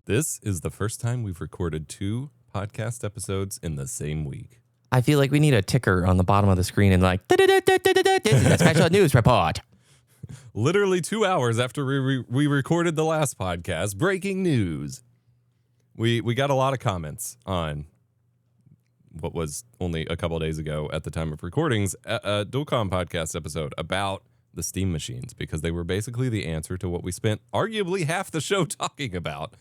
This is the first time we've recorded 2 podcast episodes in the same week. I feel like we need a ticker on the bottom of the screen and like, special news report. Literally 2 hours after we recorded the last podcast, breaking news. We got a lot of comments on what was only a couple of days ago at the time of recordings, a Dual Comm Podcast episode about the Steam machines, because they were basically the answer to what we spent arguably half the show talking about.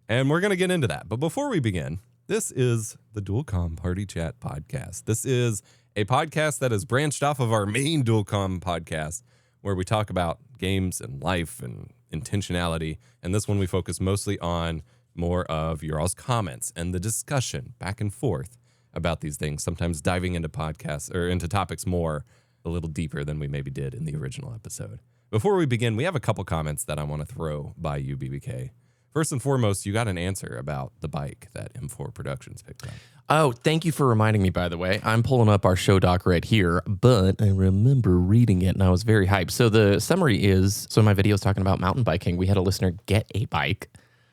And we're going to get into that. But before we begin, this is the Dual Comm Party Chat Podcast. This is a podcast that is branched off of our main Dual Comm podcast, where we talk about games and life and intentionality. And this one we focus mostly on more of your all's comments and the discussion back and forth about these things, sometimes diving into podcasts or into topics more a little deeper than we maybe did in the original episode. Before we begin, we have a couple comments that I want to throw by you, BBK. First and foremost, you got an answer about the bike that M4 Productions picked up. Oh, thank you for reminding me, by the way. I'm pulling up our show doc right here, but I remember reading it and I was very hyped. So the summary is, my video is talking about mountain biking. We had a listener get a bike,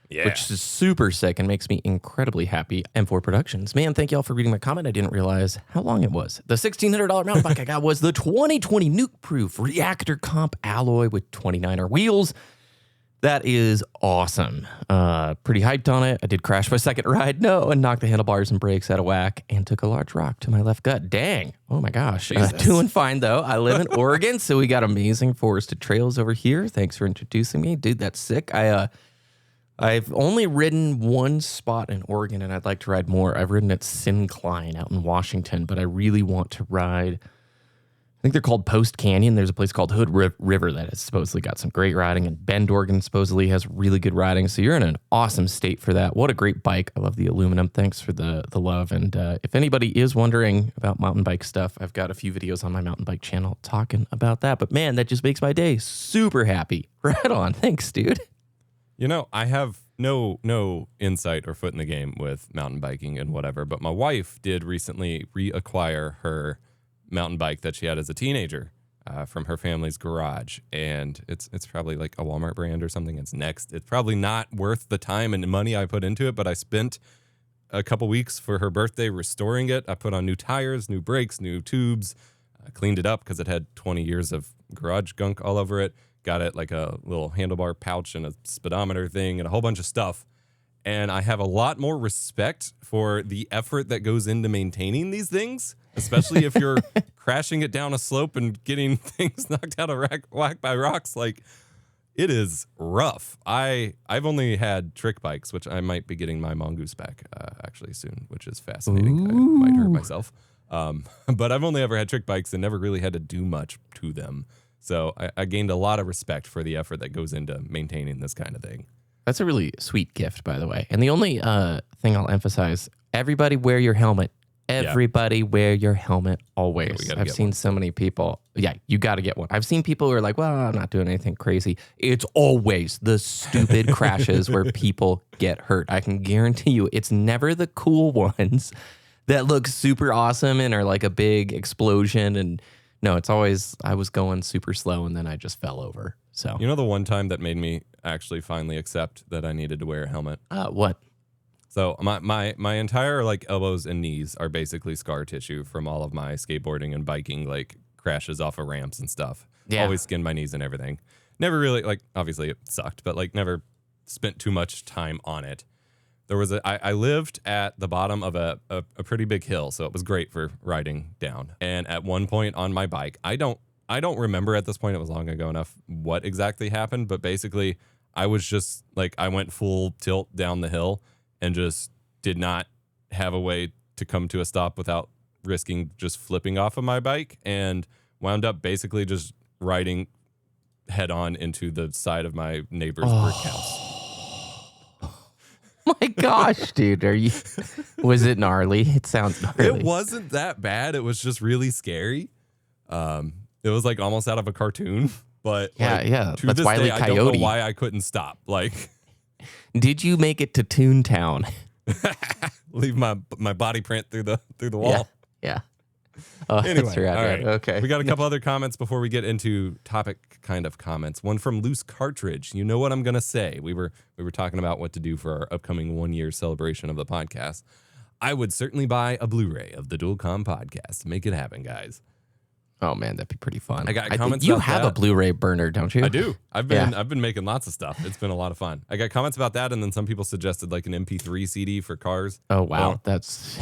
which is super sick and makes me incredibly happy. M4 Productions. Man, thank y'all for reading my comment. I didn't realize how long it was. The $1,600 mountain bike I got was the 2020 nuke-proof reactor comp alloy with 29er wheels. That is awesome. Pretty hyped on it. I did crash my second ride, and knocked the handlebars and brakes out of whack and took a large rock to my left gut. Dang. Oh my gosh. Doing fine though. I live in Oregon, so we got amazing forested trails over here. Thanks for introducing me. Dude, that's sick. I've only ridden one spot in Oregon and I'd like to ride more. I've ridden at Syncline out in Washington, but I really want to ride, I think they're called Post Canyon. There's a place called Hood River that has supposedly got some great riding, and Bend, Oregon supposedly has really good riding. So you're in an awesome state for that. What a great bike. I love the aluminum. Thanks for the love. And if anybody is wondering about mountain bike stuff, I've got a few videos on my mountain bike channel talking about that. But man, that just makes my day super happy. Right on. Thanks, dude. You know, I have no insight or foot in the game with mountain biking and whatever, but my wife did recently reacquire her mountain bike that she had as a teenager from her family's garage, and it's probably like a Walmart brand or something. It's Next. It's probably not worth the time and money I put into it, but I spent a couple weeks for her birthday restoring it. I put on new tires, new brakes, new tubes. I cleaned it up because it had 20 years of garage gunk all over it. Got it like a little handlebar pouch and a speedometer thing and a whole bunch of stuff. And I have a lot more respect for the effort that goes into maintaining these things, especially if you're crashing it down a slope and getting things knocked out of whack by rocks. Like, it is rough. I've only had trick bikes, which I might be getting my Mongoose back actually soon, which is fascinating. Ooh. I might hurt myself. But I've only ever had trick bikes and never really had to do much to them. So I gained a lot of respect for the effort that goes into maintaining this kind of thing. That's a really sweet gift, by the way. And the only thing I'll emphasize, everybody wear your helmet. Everybody wear your helmet always. Yeah, I've seen so many people. Yeah, you got to get one. I've seen people who are like, well, I'm not doing anything crazy. It's always the stupid crashes where people get hurt. I can guarantee you it's never the cool ones that look super awesome and are like a big explosion. And no, it's always, I was going super slow and then I just fell over. So, you know, the one time that made me actually finally accept that I needed to wear a helmet? What? So my entire like elbows and knees are basically scar tissue from all of my skateboarding and biking, like crashes off of ramps and stuff. Yeah. Always skinned my knees and everything. Never really, like, obviously it sucked, but like never spent too much time on it. There was I lived at the bottom of a pretty big hill, so it was great for riding down. And at one point on my bike, I don't remember at this point, it was long ago enough, what exactly happened, but basically I was just like, I went full tilt down the hill and just did not have a way to come to a stop without risking just flipping off of my bike, and wound up basically just riding head on into the side of my neighbor's brick house. My gosh, dude, was it gnarly? It sounds gnarly. It wasn't that bad. It was just really scary. It was like almost out of a cartoon, but yeah. To That's this Wile E. day, I don't Coyote. know why I couldn't stop. Like, did you make it to Toontown? leave my body print through the wall. Yeah. Oh, Anyway, that's rad, all rad. right. Okay. We got a couple other comments before we get into topic kind of comments. One from Loose Cartridge. You know what I'm going to say. We were talking about what to do for our upcoming 1-year celebration of the podcast. I would certainly buy a Blu-ray of the Dual Comm Podcast. Make it happen, guys. Oh man, that'd be pretty fun. I got comments you about have that. a Blu-ray burner, don't you? I do. I've been making lots of stuff. It's been a lot of fun. I got comments about that, and then some people suggested like an MP3 CD for cars. Oh wow, Well, that's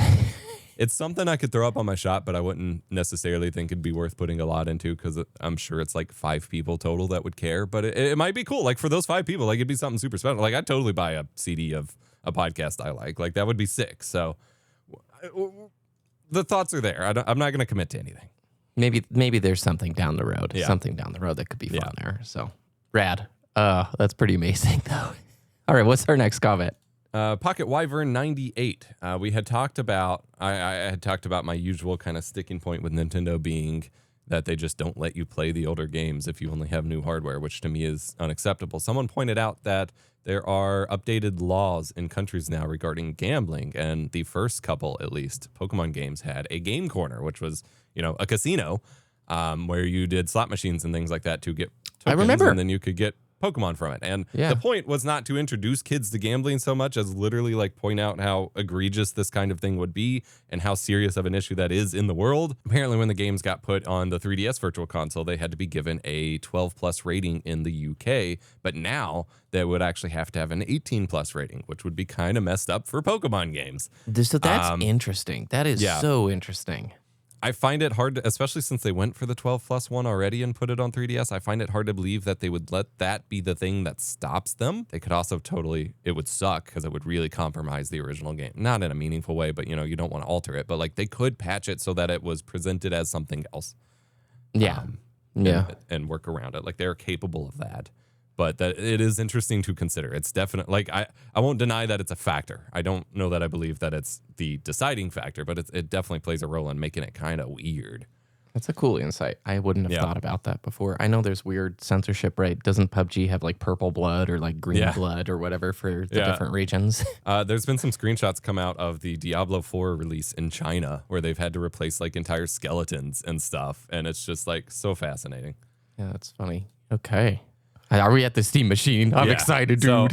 it's something I could throw up on my shop, but I wouldn't necessarily think it'd be worth putting a lot into because I'm sure it's like 5 people total that would care. But it might be cool. Like for those 5 people, like it'd be something super special. Like I'd totally buy a CD of a podcast I like. Like that would be sick. So the thoughts are there. I'm not going to commit to anything. maybe there's something down the road. Yeah. Something down the road that could be fun there. So rad. That's pretty amazing though. All right, what's our next comment? Pocket Wyvern 98. We had talked about, I had talked about my usual kind of sticking point with Nintendo being that they just don't let you play the older games if you only have new hardware, which to me is unacceptable. Someone pointed out that there are updated laws in countries now regarding gambling, and the first couple, at least, Pokemon games had a game corner, which was, a casino where you did slot machines and things like that to get tokens, I remember. and then you could get Pokemon from it. And the point was not to introduce kids to gambling so much as literally like point out how egregious this kind of thing would be and how serious of an issue that is in the world. Apparently when the games got put on the 3DS Virtual Console, they had to be given a 12 plus rating in the UK, but now they would actually have to have an 18 plus rating, which would be kind of messed up for Pokemon games. So that's interesting. That is so interesting. I find it hard, especially since they went for the 12 plus one already and put it on 3DS. I find it hard to believe that they would let that be the thing that stops them. They could also it would suck because it would really compromise the original game. Not in a meaningful way, but you don't want to alter it. But like they could patch it so that it was presented as something else. Yeah. And work around it. Like they're capable of that. But that it is interesting to consider. It's definitely like I won't deny that it's a factor. I don't know that I believe that it's the deciding factor, but it definitely plays a role in making it kind of weird. That's a cool insight. I wouldn't have thought about that before. I know there's weird censorship, right? Doesn't PUBG have like purple blood or like green blood or whatever for the different regions? There's been some screenshots come out of the Diablo 4 release in China where they've had to replace like entire skeletons and stuff. And it's just like so fascinating. Yeah, that's funny. Okay. Are we at the Steam machine? I'm excited, dude. So,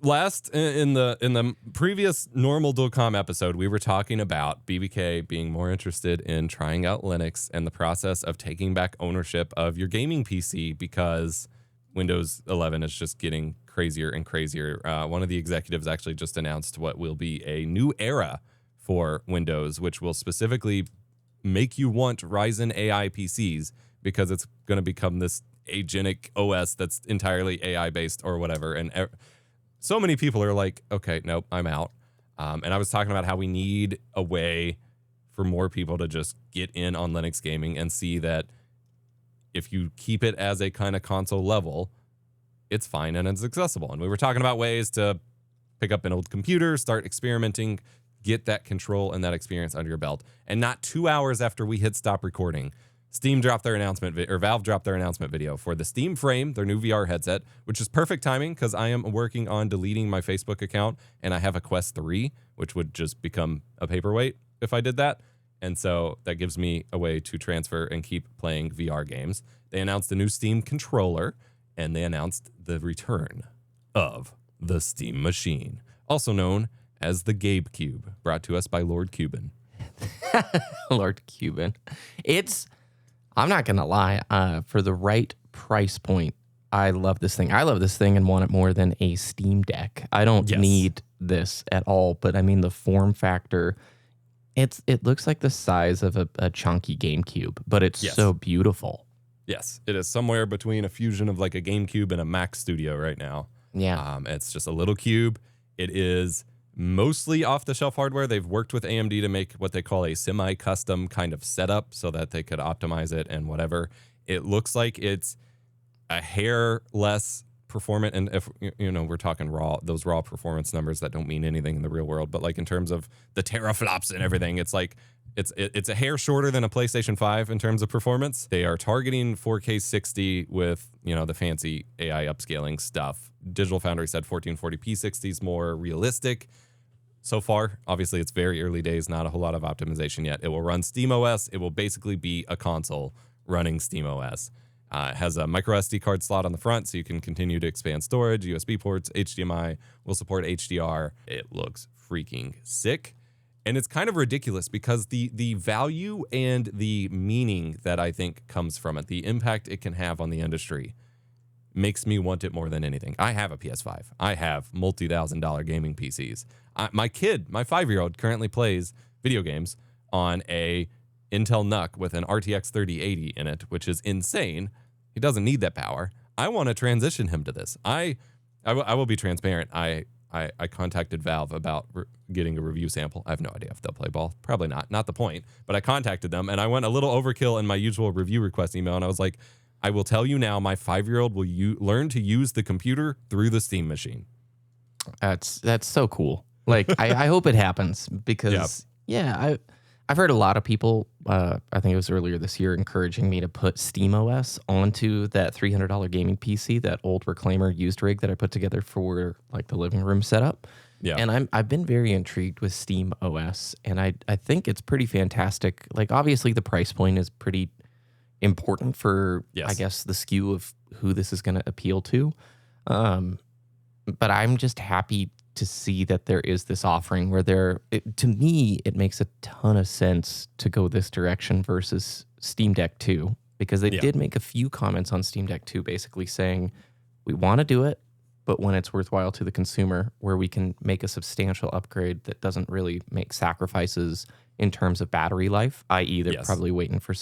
last in the previous normal Dual Comm episode, we were talking about BBK being more interested in trying out Linux and the process of taking back ownership of your gaming PC because Windows 11 is just getting crazier and crazier. One of the executives actually just announced what will be a new era for Windows, which will specifically make you want Ryzen AI PCs because it's going to become this agentic OS that's entirely AI based or whatever. And so many people are like, okay, nope, I'm out. And I was talking about how we need a way for more people to just get in on Linux gaming and see that if you keep it as a kind of console level, it's fine and it's accessible. And we were talking about ways to pick up an old computer, start experimenting, get that control and that experience under your belt. And not 2 hours after we hit stop recording, Steam dropped their announcement, or Valve dropped their announcement video for the Steam Frame, their new VR headset, which is perfect timing because I am working on deleting my Facebook account and I have a Quest 3, which would just become a paperweight if I did that. And so that gives me a way to transfer and keep playing VR games. They announced the new Steam controller and they announced the return of the Steam Machine, also known as the Gabe Cube, brought to us by Lord Cuban. Lord Cuban. I'm not going to lie, for the right price point, I love this thing. I love this thing and want it more than a Steam Deck. I don't need this at all, but I mean the form factor, it looks like the size of a chunky GameCube, but it's so beautiful. Yes, it is somewhere between a fusion of like a GameCube and a Mac Studio right now. Yeah. It's just a little cube. It is mostly off-the-shelf hardware. They've worked with AMD to make what they call a semi-custom kind of setup so that they could optimize it and whatever. It looks like it's a hair less performant, and if we're talking those raw performance numbers that don't mean anything in the real world, but like in terms of the teraflops and everything, it's like it's a hair shorter than a PlayStation 5 in terms of performance. They are targeting 4K 60 with the fancy AI upscaling stuff. Digital Foundry said 1440p 60 is more realistic. so far, obviously, it's very early days, not a whole lot of optimization yet. It will run SteamOS. It will basically be a console running SteamOS. It has a micro SD card slot on the front, so you can continue to expand storage, USB ports, HDMI, will support HDR. It looks freaking sick. And it's kind of ridiculous because the value and the meaning that I think comes from it, the impact it can have on the industry, makes me want it more than anything. I have a PS5. I have multi-$1,000 gaming PCs. My kid, my 5-year-old, currently plays video games on a Intel NUC with an RTX 3080 in it, which is insane. He doesn't need that power. I want to transition him to this. I will be transparent. I contacted Valve about getting a review sample. I have no idea if they'll play ball. Probably not the point. But I contacted them, and I went a little overkill in my usual review request email, and I was like, I will tell you now, my 5-year-old will learn to use the computer through the Steam machine. That's so cool. Like, I hope it happens because, I've heard a lot of people, I think it was earlier this year, encouraging me to put SteamOS onto that $300 gaming PC, that old Reclaimer used rig that I put together for like the living room setup. Yeah. And I've been very intrigued with SteamOS, and I think it's pretty fantastic. Like, obviously the price point is pretty important for, I guess, the skew of who this is going to appeal to. But I'm just happy to see that there is this offering where to me, it makes a ton of sense to go this direction versus Steam Deck 2, because they did make a few comments on Steam Deck 2 basically saying, we want to do it, but when it's worthwhile to the consumer, where we can make a substantial upgrade that doesn't really make sacrifices in terms of battery life, i.e. they're probably waiting for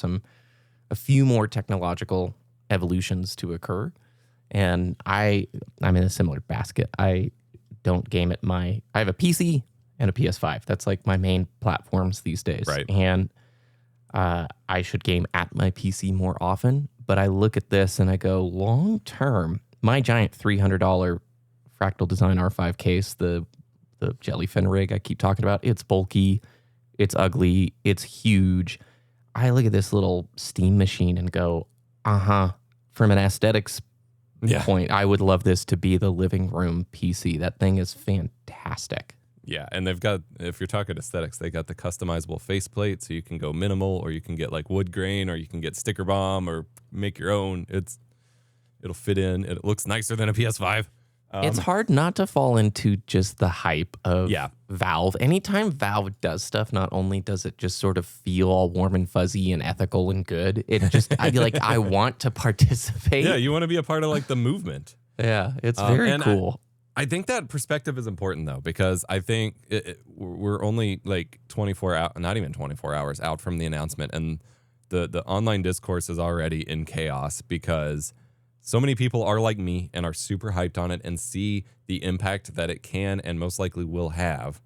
a few more technological evolutions to occur. And I'm in a similar basket. I don't game at I have a PC and a PS5. That's like my main platforms these days. Right. And I should game at my PC more often. But I look at this and I go, long term, my giant $300 Fractal Design R5 case, the Jellyfin rig I keep talking about, it's bulky, it's ugly, it's huge. I look at this little Steam machine and go, from an aesthetics point, I would love this to be the living room PC. That thing is fantastic. Yeah, and they've got, if you're talking aesthetics, they got the customizable faceplate, so you can go minimal, or you can get like wood grain, or you can get sticker bomb, or make your own. It'll fit in. It looks nicer than a PS5. It's hard not to fall into just the hype of Valve. Anytime Valve does stuff, not only does it just sort of feel all warm and fuzzy and ethical and good, it just, I feel like I want to participate. Yeah, you want to be a part of like the movement. Yeah, it's very cool. I think that perspective is important though, because I think we're only like 24 hours, not even 24 hours out from the announcement, and the online discourse is already in chaos because so many people are like me and are super hyped on it and see the impact that it can and most likely will have.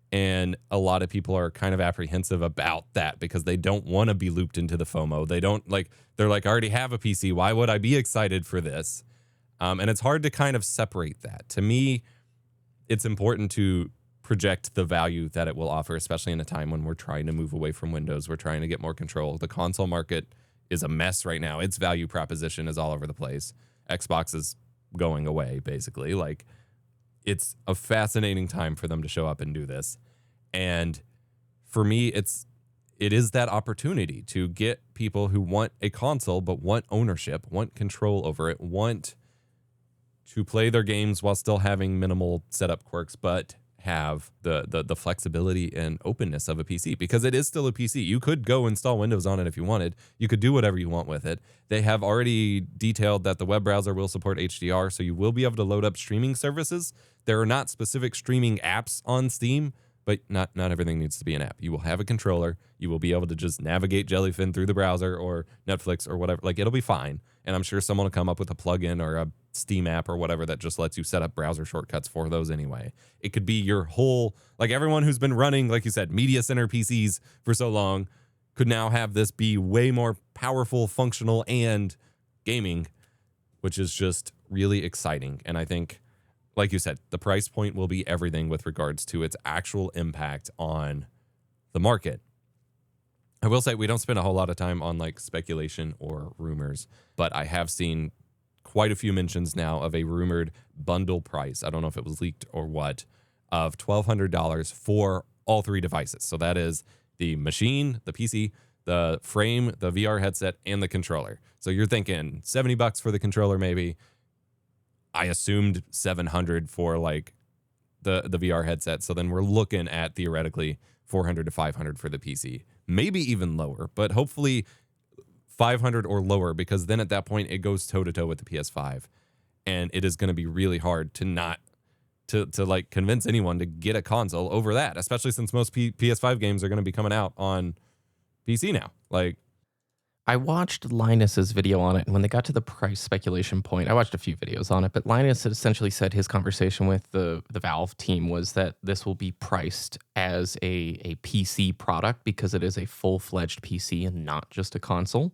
And a lot of people are kind of apprehensive about that because they don't want to be looped into the FOMO. They're like, I already have a PC. Why would I be excited for this? And it's hard to kind of separate that. To me, it's important to project the value that it will offer, especially in a time when we're trying to move away from Windows. We're trying to get more control. The console market is a mess right now. Its value proposition is all over the place. Xbox is going away, basically. Like, it's a fascinating time for them to show up and do this. And for me, it is that opportunity to get people who want a console but want ownership, want control over it, want to play their games while still having minimal setup quirks, but have the flexibility and openness of a PC, because it is still a PC. You could go install Windows on it if you wanted. You could do whatever you want with it. They have already detailed that the web browser will support HDR, so you will be able to load up streaming services. There are not specific streaming apps on Steam, but not everything needs to be an app. You will have a controller. You will be able to just navigate Jellyfin through the browser or Netflix or whatever. Like, it'll be fine. And I'm sure someone will come up with a plugin or a Steam app or whatever that just lets you set up browser shortcuts for those anyway. It could be your whole, like, everyone who's been running, like you said, media center PCs for so long could now have this be way more powerful, functional, and gaming, which is just really exciting. And I think, like you said, the price point will be everything with regards to its actual impact on the market. I will say we don't spend a whole lot of time on like speculation or rumors, but I have seen quite a few mentions now of a rumored bundle price. I don't know if it was leaked or what, of $1,200 for all three devices. So that is the machine, the PC, the frame, the VR headset, and the controller. So you're thinking $70 for the controller, maybe. I assumed $700 for like the VR headset. So then we're looking at theoretically $400 to $500 for the PC, maybe even lower, but hopefully $500 or lower, because then at that point it goes toe to toe with the PS5, and it is going to be really hard to not to like convince anyone to get a console over that, especially since most PS5 games are going to be coming out on PC now. Like, I watched Linus's video on it, and when they got to the price speculation point, I watched a few videos on it, but Linus had essentially said his conversation with the Valve team was that this will be priced as a PC product because it is a full-fledged PC and not just a console.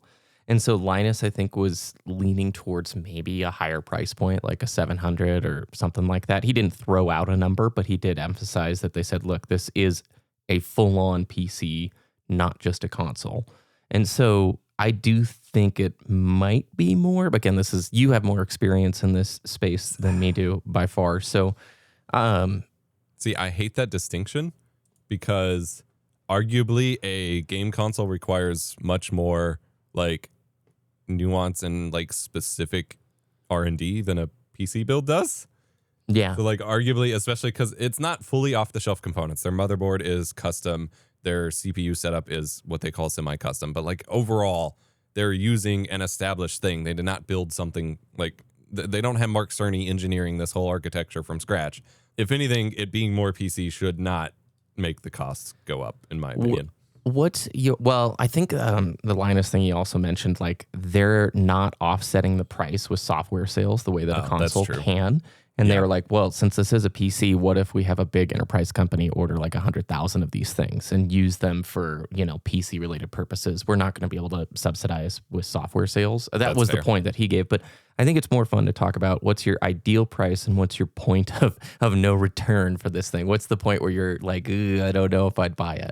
And so Linus, I think, was leaning towards maybe a higher price point, like a 700 or something like that. He didn't throw out a number, but he did emphasize that they said, look, this is a full-on PC, not just a console. And so I do think it might be more, but again, you have more experience in this space than me do by far. So, see, I hate that distinction because arguably a game console requires much more like nuance and like specific R&D than a PC build does. Yeah. So like arguably, especially because it's not fully off the shelf components. Their motherboard is custom. Their CPU setup is what they call semi-custom. But like overall, they're using an established thing. They did not build something like they don't have Mark Cerny engineering this whole architecture from scratch. If anything, it being more PC should not make the costs go up, in my opinion. I think the Linus thing you also mentioned, like they're not offsetting the price with software sales the way that a console can. And they were like, well, since this is a PC, what if we have a big enterprise company order like 100,000 of these things and use them for, PC related purposes? We're not going to be able to subsidize with software sales. That's was fair. The point that he gave. But I think it's more fun to talk about what's your ideal price and what's your point of no return for this thing. What's the point where you're like, I don't know if I'd buy it.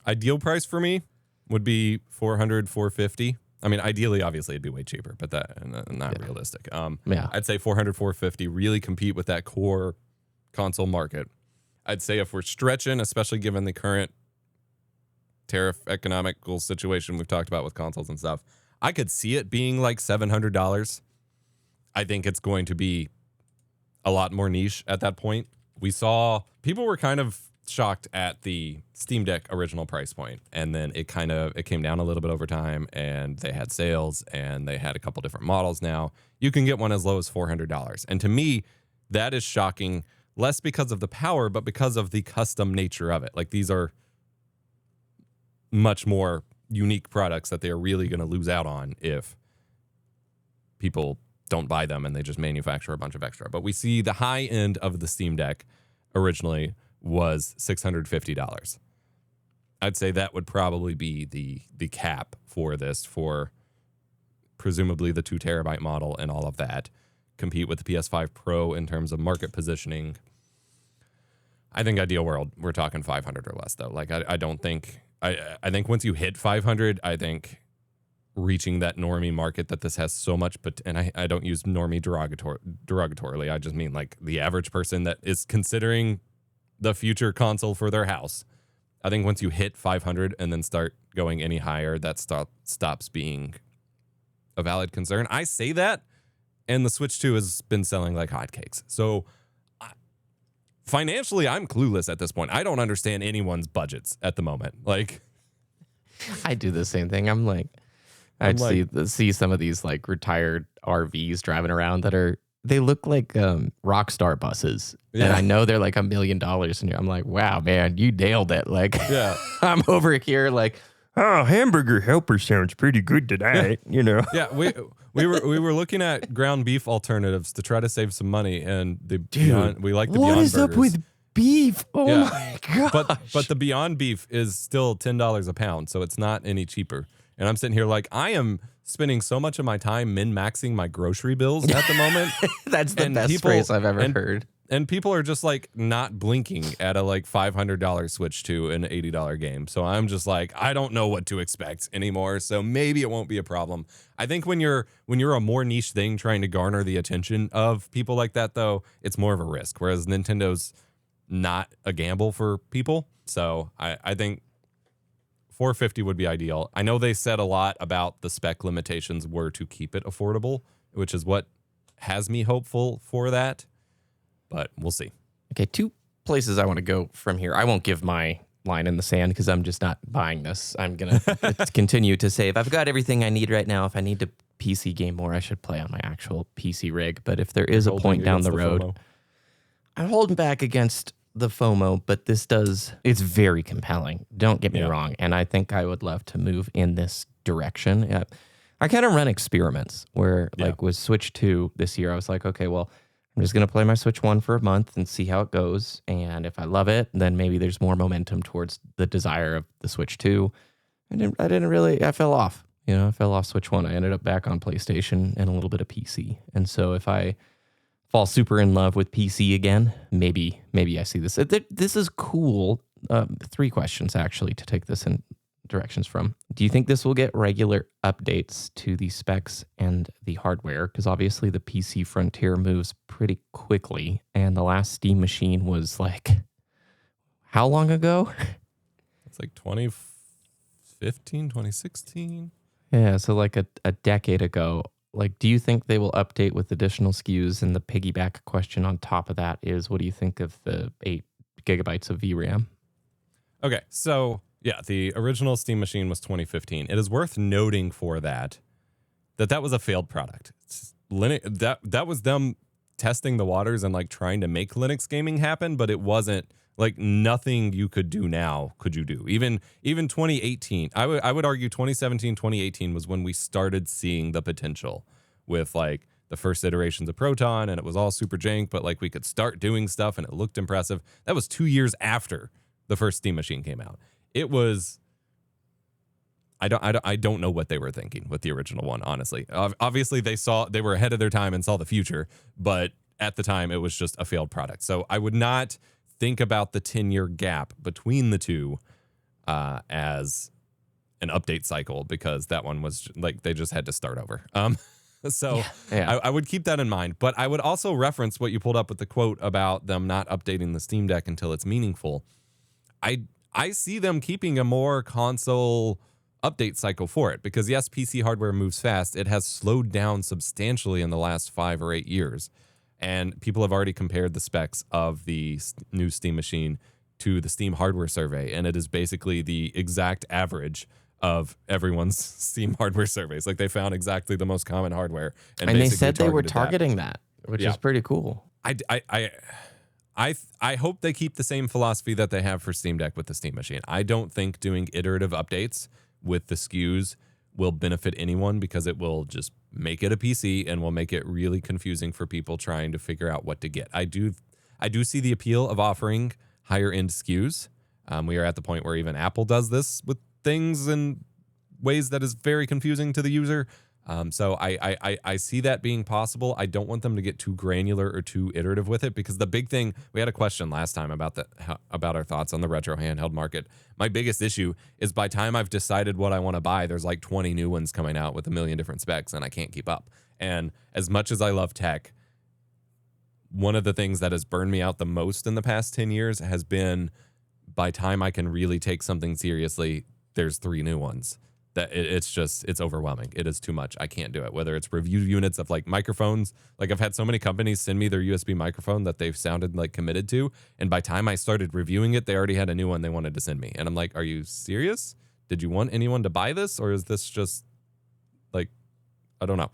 Ideal price for me would be $400, $450. I mean, ideally, obviously, it'd be way cheaper, but that not realistic. I'd say $400, $450 really compete with that core console market. I'd say if we're stretching, especially given the current tariff economical situation we've talked about with consoles and stuff, I could see it being like $700. I think it's going to be a lot more niche at that point. We saw people were kind of shocked at the Steam Deck original price point, and then it came down a little bit over time, and they had sales and they had a couple different models. Now you can get one as low as $400, and to me that is shocking, less because of the power but because of the custom nature of it. Like, these are much more unique products that they are really going to lose out on if people don't buy them and they just manufacture a bunch of extra. But we see the high end of the Steam Deck originally was $650. I'd say that would probably be the cap for this, for presumably the 2 terabyte model and all of that. Compete with the PS5 Pro in terms of market positioning. I think ideal world, we're talking 500 or less though. Like, I don't think, I think once you hit 500, I think reaching that normie market that this has so much, but and I don't use normie derogatorily. I just mean like the average person that is considering the future console for their house. I think once you hit 500 and then start going any higher, that stops being a valid concern. I say that, and the Switch 2 has been selling like hotcakes. So financially, I'm clueless at this point. I don't understand anyone's budgets at the moment. Like, I do the same thing. I'm like, I'd see some of these like retired RVs driving around they look like rock star buses. Yeah. And I know they're like $1 million. And I'm like, wow, man, you nailed it. Like, I'm over here like, oh, hamburger helper sounds pretty good tonight, Yeah, we were looking at ground beef alternatives to try to save some money, and we like the Beyond Burgers. What is up with beef? Oh my god! But the Beyond Beef is still $10 a pound, so it's not any cheaper. And I'm sitting here like, I am spending so much of my time min-maxing my grocery bills at the moment. That's the best phrase I've ever heard. And people are just like not blinking at a like $500 Switch to an $80 game. So I'm just like, I don't know what to expect anymore. So maybe it won't be a problem. I think when you're a more niche thing trying to garner the attention of people like that, though, it's more of a risk. Whereas Nintendo's not a gamble for people. So I think 450 would be ideal. I know they said a lot about the spec limitations were to keep it affordable, which is what has me hopeful for that, but we'll see. Okay, 2 places I want to go from here. I won't give my line in the sand because I'm just not buying this. I'm going to continue to say if I've got everything I need right now, if I need to PC game more, I should play on my actual PC rig. But if there is a point down the road, I'm holding back against the FOMO, but it's very compelling. Don't get me wrong. And I think I would love to move in this direction. I kind of run experiments where like with Switch 2 this year, I was like, okay, well, I'm just going to play my Switch 1 for a month and see how it goes. And if I love it, then maybe there's more momentum towards the desire of the Switch 2. I fell off. I fell off Switch 1. I ended up back on PlayStation and a little bit of PC. And so if I fall super in love with PC again, maybe I see this. This is cool. 3 questions, actually, to take this in directions from. Do you think this will get regular updates to the specs and the hardware? Because obviously the PC frontier moves pretty quickly, and the last Steam machine was like, how long ago? It's like 2015, 2016. Yeah, so like a decade ago. Like, do you think they will update with additional SKUs? And the piggyback question on top of that is, what do you think of the 8 gigabytes of VRAM? Okay, so yeah, the original Steam machine was 2015. It is worth noting for that was a failed product. Linux, that was them testing the waters and like trying to make Linux gaming happen, but it wasn't like nothing you could do now could you do. Even 2018, I would argue 2017, 2018 was when we started seeing the potential with like the first iterations of Proton, and it was all super jank, but like we could start doing stuff and it looked impressive. That was 2 years after the first Steam machine came out. It was, I don't know what they were thinking with the original one, honestly. Obviously they were ahead of their time and saw the future, but at the time it was just a failed product. So I would not think about the 10-year gap between the two as an update cycle, because that one was like they just had to start over. I would keep that in mind. But I would also reference what you pulled up with the quote about them not updating the Steam Deck until it's meaningful. I see them keeping a more console update cycle for it, because yes, PC hardware moves fast. It has slowed down substantially in the last 5 or 8 years. And people have already compared the specs of the new Steam machine to the Steam hardware survey, and it is basically the exact average of everyone's Steam hardware surveys. Like they found exactly the most common hardware, and they said they were targeting that, which is pretty cool. I hope they keep the same philosophy that they have for Steam Deck with the Steam machine. I don't think doing iterative updates with the SKUs will benefit anyone, because it will just make it a PC and will make it really confusing for people trying to figure out what to get. I do see the appeal of offering higher end SKUs. We are at the point where even Apple does this with things in ways that is very confusing to the user. So I see that being possible. I don't want them to get too granular or too iterative with it, because the big thing, we had a question last time about our thoughts on the retro handheld market. My biggest issue is by the time I've decided what I want to buy, there's like 20 new ones coming out with a million different specs, and I can't keep up. And as much as I love tech, one of the things that has burned me out the most in the past 10 years has been, by the time I can really take something seriously, there's 3 new ones. That it's overwhelming. It is too much. I can't do it. Whether it's review units of like microphones, like I've had so many companies send me their USB microphone that they've sounded like committed to, and by the time I started reviewing it, they already had a new one they wanted to send me, and I'm like, are you serious? Did you want anyone to buy this, or is this just like, I don't know.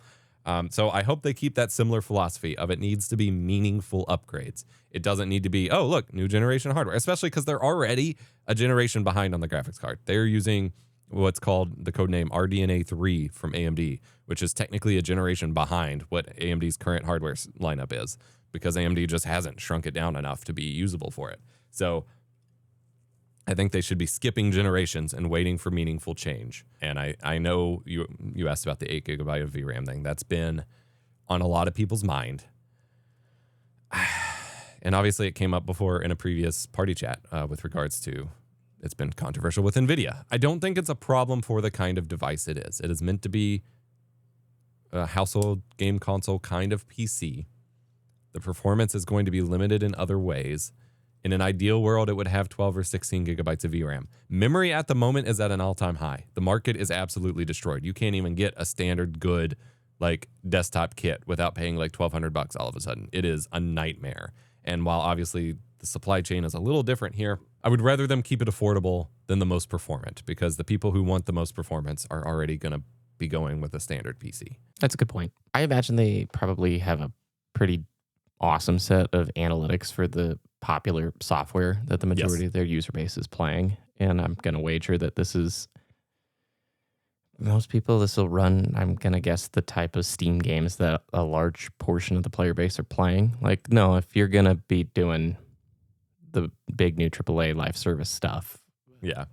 So I hope they keep that similar philosophy of it needs to be meaningful upgrades. It doesn't need to be, oh look, new generation hardware, especially because they're already a generation behind on the graphics card. They're using what's called the codename RDNA 3 from AMD, which is technically a generation behind what AMD's current hardware lineup is, because AMD just hasn't shrunk it down enough to be usable for it. So I think they should be skipping generations and waiting for meaningful change. And I know you asked about the 8 gigabyte of VRAM thing. That's been on a lot of people's mind. And obviously it came up before in a previous party chat with regards to, it's been controversial with NVIDIA. I don't think it's a problem for the kind of device it is. It is meant to be a household game console kind of PC. The performance is going to be limited in other ways. In an ideal world, it would have 12 or 16 gigabytes of VRAM. Memory at the moment is at an all-time high. The market is absolutely destroyed. You can't even get a standard good like desktop kit without paying like $1,200 all of a sudden. It is a nightmare. And while obviously the supply chain is a little different here, I would rather them keep it affordable than the most performant, because the people who want the most performance are already going to be going with a standard PC. That's a good point. I imagine they probably have a pretty awesome set of analytics for the popular software that the majority of their user base is playing. And I'm going to wager that this will run, I'm going to guess, the type of Steam games that a large portion of the player base are playing. Like, no, if you're going to be doing the big new AAA live service stuff, yeah,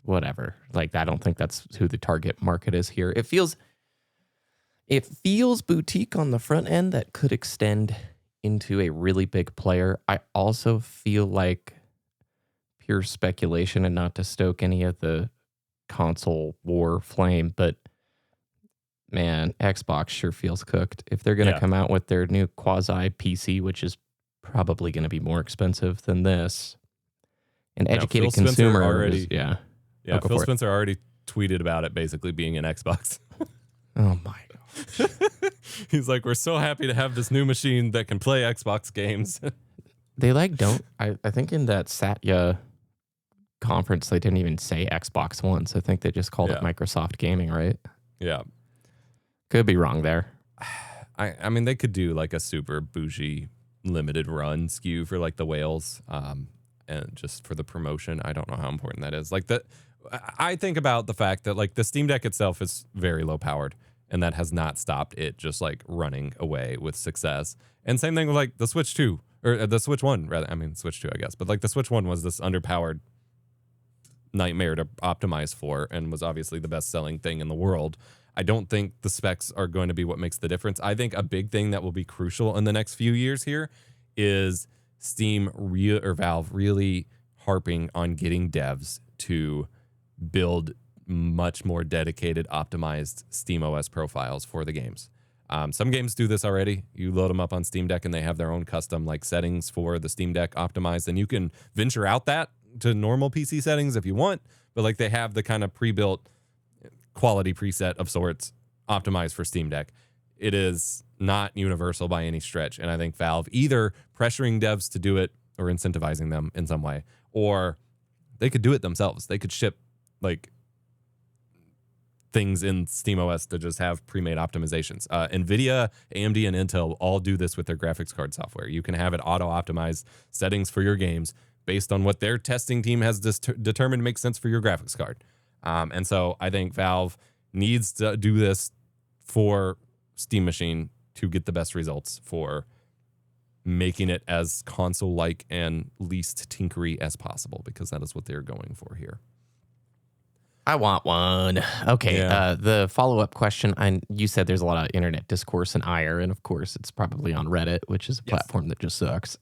whatever. Like, I don't think that's who the target market is here. It feels boutique on the front end that could extend into a really big player. I also feel like, pure speculation and not to stoke any of the console war flame, but man, Xbox sure feels cooked. If they're going to come out with their new quasi PC, which is probably going to be more expensive than this, an educated consumer already, Phil Phil Spencer already tweeted about it basically being an Xbox. Oh my gosh. He's like, we're so happy to have this new machine that can play Xbox games. They I think in that Satya conference, they didn't even say Xbox once. I think they just called it Microsoft Gaming, right? Yeah. Could be wrong there. I mean, they could do like a super bougie limited run SKU for like the whales, and just for the promotion. I don't know how important that is. Like I think about the fact that like the Steam Deck itself is very low powered, and that has not stopped it just like running away with success. And same thing with like the Switch 2 or the Switch 1 rather. I mean, Switch 2, I guess, but like the Switch 1 was this underpowered nightmare to optimize for, and was obviously the best selling thing in the world. I don't think the specs are going to be what makes the difference. I think a big thing that will be crucial in the next few years here is Valve really harping on getting devs to build much more dedicated, optimized SteamOS profiles for the games. Some games do this already. You load them up on Steam Deck and they have their own custom like settings for the Steam Deck optimized, and you can venture out that to normal PC settings if you want, but like they have the kind of pre-built quality preset of sorts optimized for Steam Deck. It is not universal by any stretch, and I think Valve either pressuring devs to do it or incentivizing them in some way, or they could do it themselves. They could ship like things in SteamOS to just have pre-made optimizations. NVIDIA, AMD, and Intel all do this with their graphics card software. You can have it auto-optimize settings for your games based on what their testing team has determined makes sense for your graphics card. And so I think Valve needs to do this for Steam Machine to get the best results for making it as console-like and least tinkery as possible, because that is what they're going for here. I want one. Okay, the follow-up question, you said there's a lot of internet discourse and ire, and of course it's probably on Reddit, which is a platform that just sucks.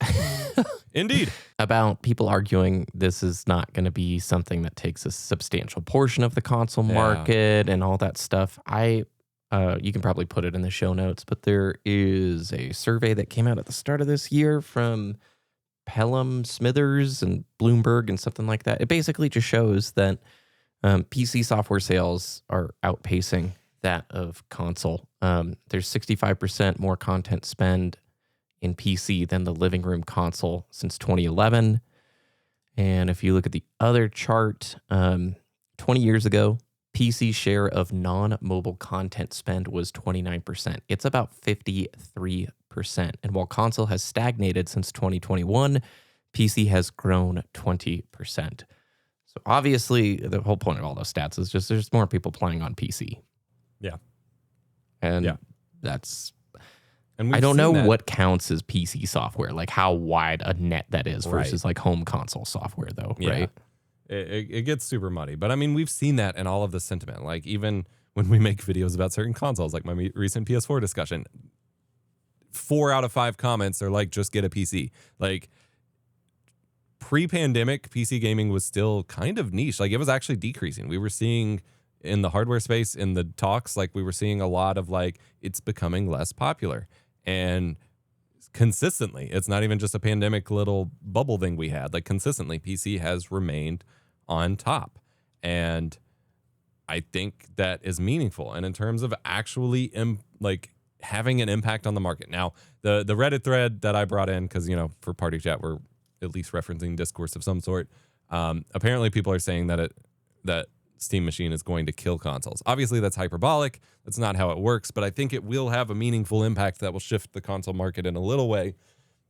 Indeed. About people arguing this is not going to be something that takes a substantial portion of the console market and all that stuff. You can probably put it in the show notes, but there is a survey that came out at the start of this year from Pelham Smithers and Bloomberg and something like that. It basically just shows that PC software sales are outpacing that of console. There's 65% more content spend in PC than the living room console since 2011. And if you look at the other chart, 20 years ago, PC share of non-mobile content spend was 29%. It's about 53%. And while console has stagnated since 2021, PC has grown 20%. So obviously, the whole point of all those stats is just there's more people playing on PC. Yeah. And that's... And I don't know what counts as PC software, like how wide a net that is versus like home console software, though, right? It gets super muddy. But I mean, we've seen that in all of the sentiment. Like even when we make videos about certain consoles, like my recent PS4 discussion, 4 out of 5 comments are like, just get a PC. Like, pre-pandemic, PC gaming was still kind of niche. Like, it was actually decreasing. We were seeing in the hardware space, in the talks, like we were seeing a lot of like, it's becoming less popular. And consistently, it's not even just a pandemic little bubble thing we had. Like consistently, PC has remained on top. And I think that is meaningful. And in terms of actually having an impact on the market. Now, the Reddit thread that I brought in, because, for party chat, we're at least referencing discourse of some sort. Apparently people are saying that Steam Machine is going to kill consoles. Obviously, that's hyperbolic. That's not how it works, but I think it will have a meaningful impact that will shift the console market in a little way,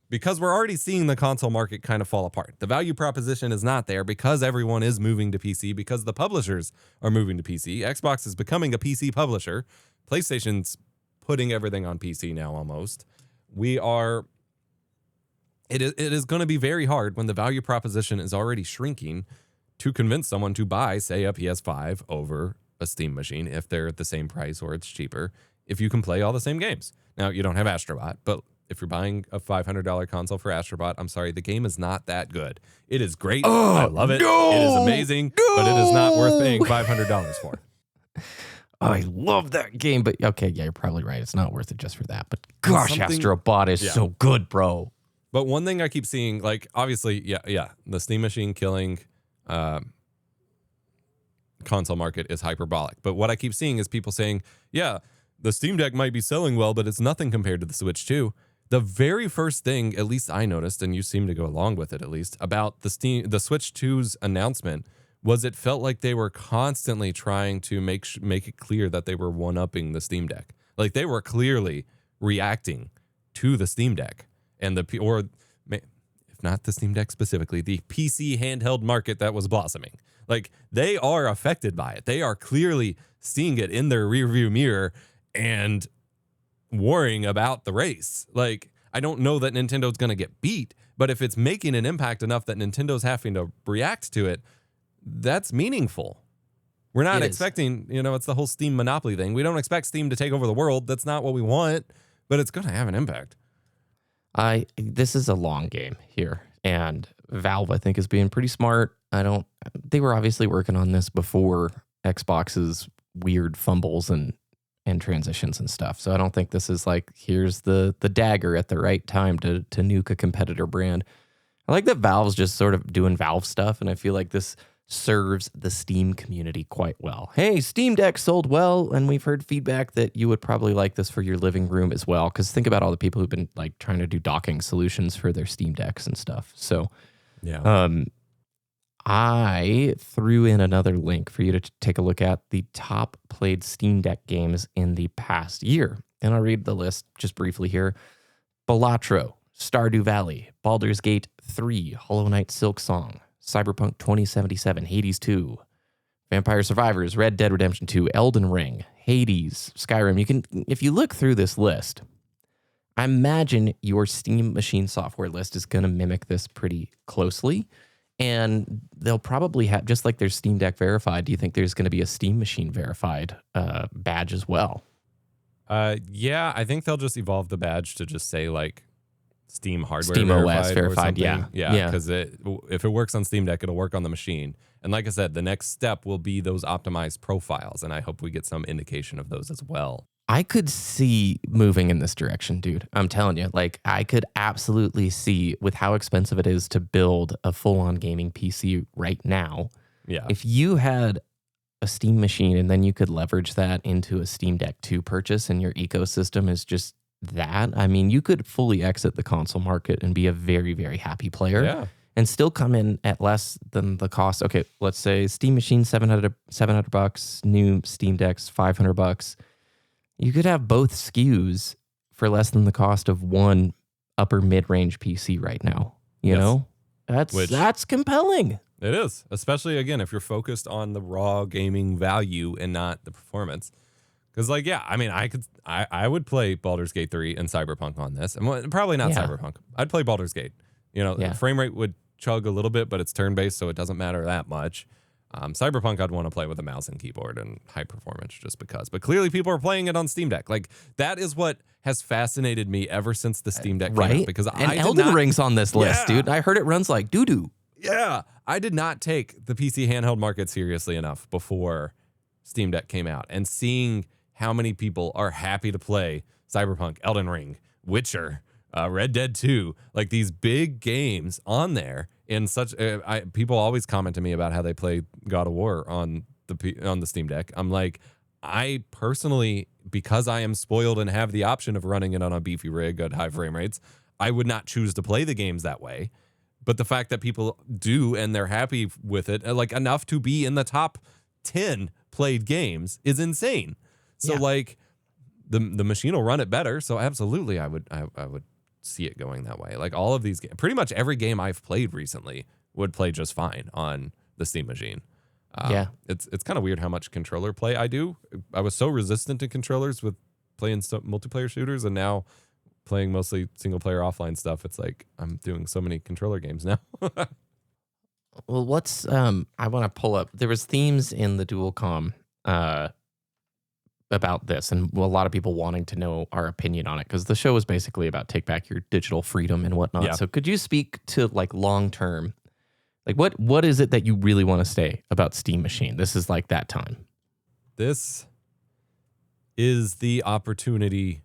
because we're already seeing the console market kind of fall apart. The value proposition is not there because everyone is moving to PC, because the publishers are moving to PC. Xbox is becoming a PC publisher. PlayStation's putting everything on PC now almost. It is going to be very hard when the value proposition is already shrinking to convince someone to buy, say, a PS5 over a Steam machine if they're at the same price or it's cheaper, if you can play all the same games. Now, you don't have Astrobot, but if you're buying a $500 console for Astrobot, I'm sorry, the game is not that good. It is great. I love it. No, it is amazing, but it is not worth paying $500 for. I love that game, but okay, yeah, you're probably right. It's not worth it just for that. But gosh, Astrobot is so good, bro. But one thing I keep seeing, like, obviously, the Steam machine killing console market is hyperbolic. But what I keep seeing is people saying, yeah, the Steam Deck might be selling well, but it's nothing compared to the Switch 2. The very first thing, at least I noticed, and you seem to go along with it at least, about the Switch 2's announcement was it felt like they were constantly trying to make it clear that they were one-upping the Steam Deck. Like they were clearly reacting to the Steam Deck and if not the Steam Deck specifically, the PC handheld market that was blossoming. Like they are affected by it. They are clearly seeing it in their rearview mirror and worrying about the race. Like, I don't know that Nintendo's going to get beat, but if it's making an impact enough that Nintendo's having to react to it, that's meaningful. We're not expecting, it's the whole Steam monopoly thing. We don't expect Steam to take over the world. That's not what we want, but it's going to have an impact. This is a long game here, and Valve, I think, is being pretty smart. They were obviously working on this before Xbox's weird fumbles and transitions and stuff. So I don't think this is like, here's the dagger at the right time to nuke a competitor brand. I like that Valve's just sort of doing Valve stuff, and I feel like this serves the Steam community quite well. Hey, Steam Deck sold well, and we've heard feedback that you would probably like this for your living room as well, because think about all the people who've been like trying to do docking solutions for their Steam Decks and stuff. So yeah. I threw in another link for you to take a look at the top played Steam Deck games in the past year. And I'll read the list just briefly here. Balatro, Stardew Valley, Baldur's Gate 3, Hollow Knight Silksong, Cyberpunk 2077, Hades 2, Vampire Survivors, Red Dead Redemption 2, Elden Ring, Hades, Skyrim. If you look through this list, I imagine your Steam Machine software list is going to mimic this pretty closely. And they'll probably have, just like there's Steam Deck verified, do you think there's going to be a Steam Machine verified badge as well? Yeah, I think they'll just evolve the badge to just say like Steam hardware Steam verified OS verified, yeah, because if it works on Steam Deck, it'll work on the machine. And like I said, the next step will be those optimized profiles, and I hope we get some indication of those as well. I could see moving in this direction, dude. I'm telling you, like I could absolutely see with how expensive it is to build a full-on gaming PC right now. Yeah. If you had a Steam machine and then you could leverage that into a Steam Deck 2 purchase and your ecosystem is just that, I mean, you could fully exit the console market and be a very, very happy player. Yeah. And still come in at less than the cost. Okay, let's say Steam machine $700, new Steam Decks $500. You could have both SKUs for less than the cost of one upper mid-range PC right now. You know? That's compelling. It is, especially again if you're focused on the raw gaming value and not the performance. Because like, yeah, I mean, I would play Baldur's Gate 3 and Cyberpunk on this. And probably not Cyberpunk. I'd play Baldur's Gate. The frame rate would chug a little bit, but it's turn-based, so it doesn't matter that much. Cyberpunk, I'd want to play with a mouse and keyboard and high performance just because. But clearly people are playing it on Steam Deck. Like, that is what has fascinated me ever since the Steam Deck came out. Because Elden Ring's on this list, dude. I heard it runs like doo-doo. Yeah. I did not take the PC handheld market seriously enough before Steam Deck came out. And seeing how many people are happy to play Cyberpunk, Elden Ring, Witcher, Red Dead 2, like these big games on there. In such, people always comment to me about how they play God of War on the Steam Deck. I'm like, I personally, because I am spoiled and have the option of running it on a beefy rig at high frame rates, I would not choose to play the games that way. But the fact that people do and they're happy with it, like enough to be in the top 10 played games, is insane. So like the machine will run it better. So absolutely, I would see it going that way. Like all of these games, pretty much every game I've played recently would play just fine on the Steam machine. It's kind of weird how much controller play I do. I was so resistant to controllers with playing multiplayer shooters, and now playing mostly single player offline stuff, it's like I'm doing so many controller games now. Well, what's I want to pull up. There was themes in the Dual Comm about this, and a lot of people wanting to know our opinion on it, because the show is basically about take back your digital freedom and whatnot. Yeah. So could you speak to like long term, like what is it that you really want to say about Steam Machine? This is like that time. This is the opportunity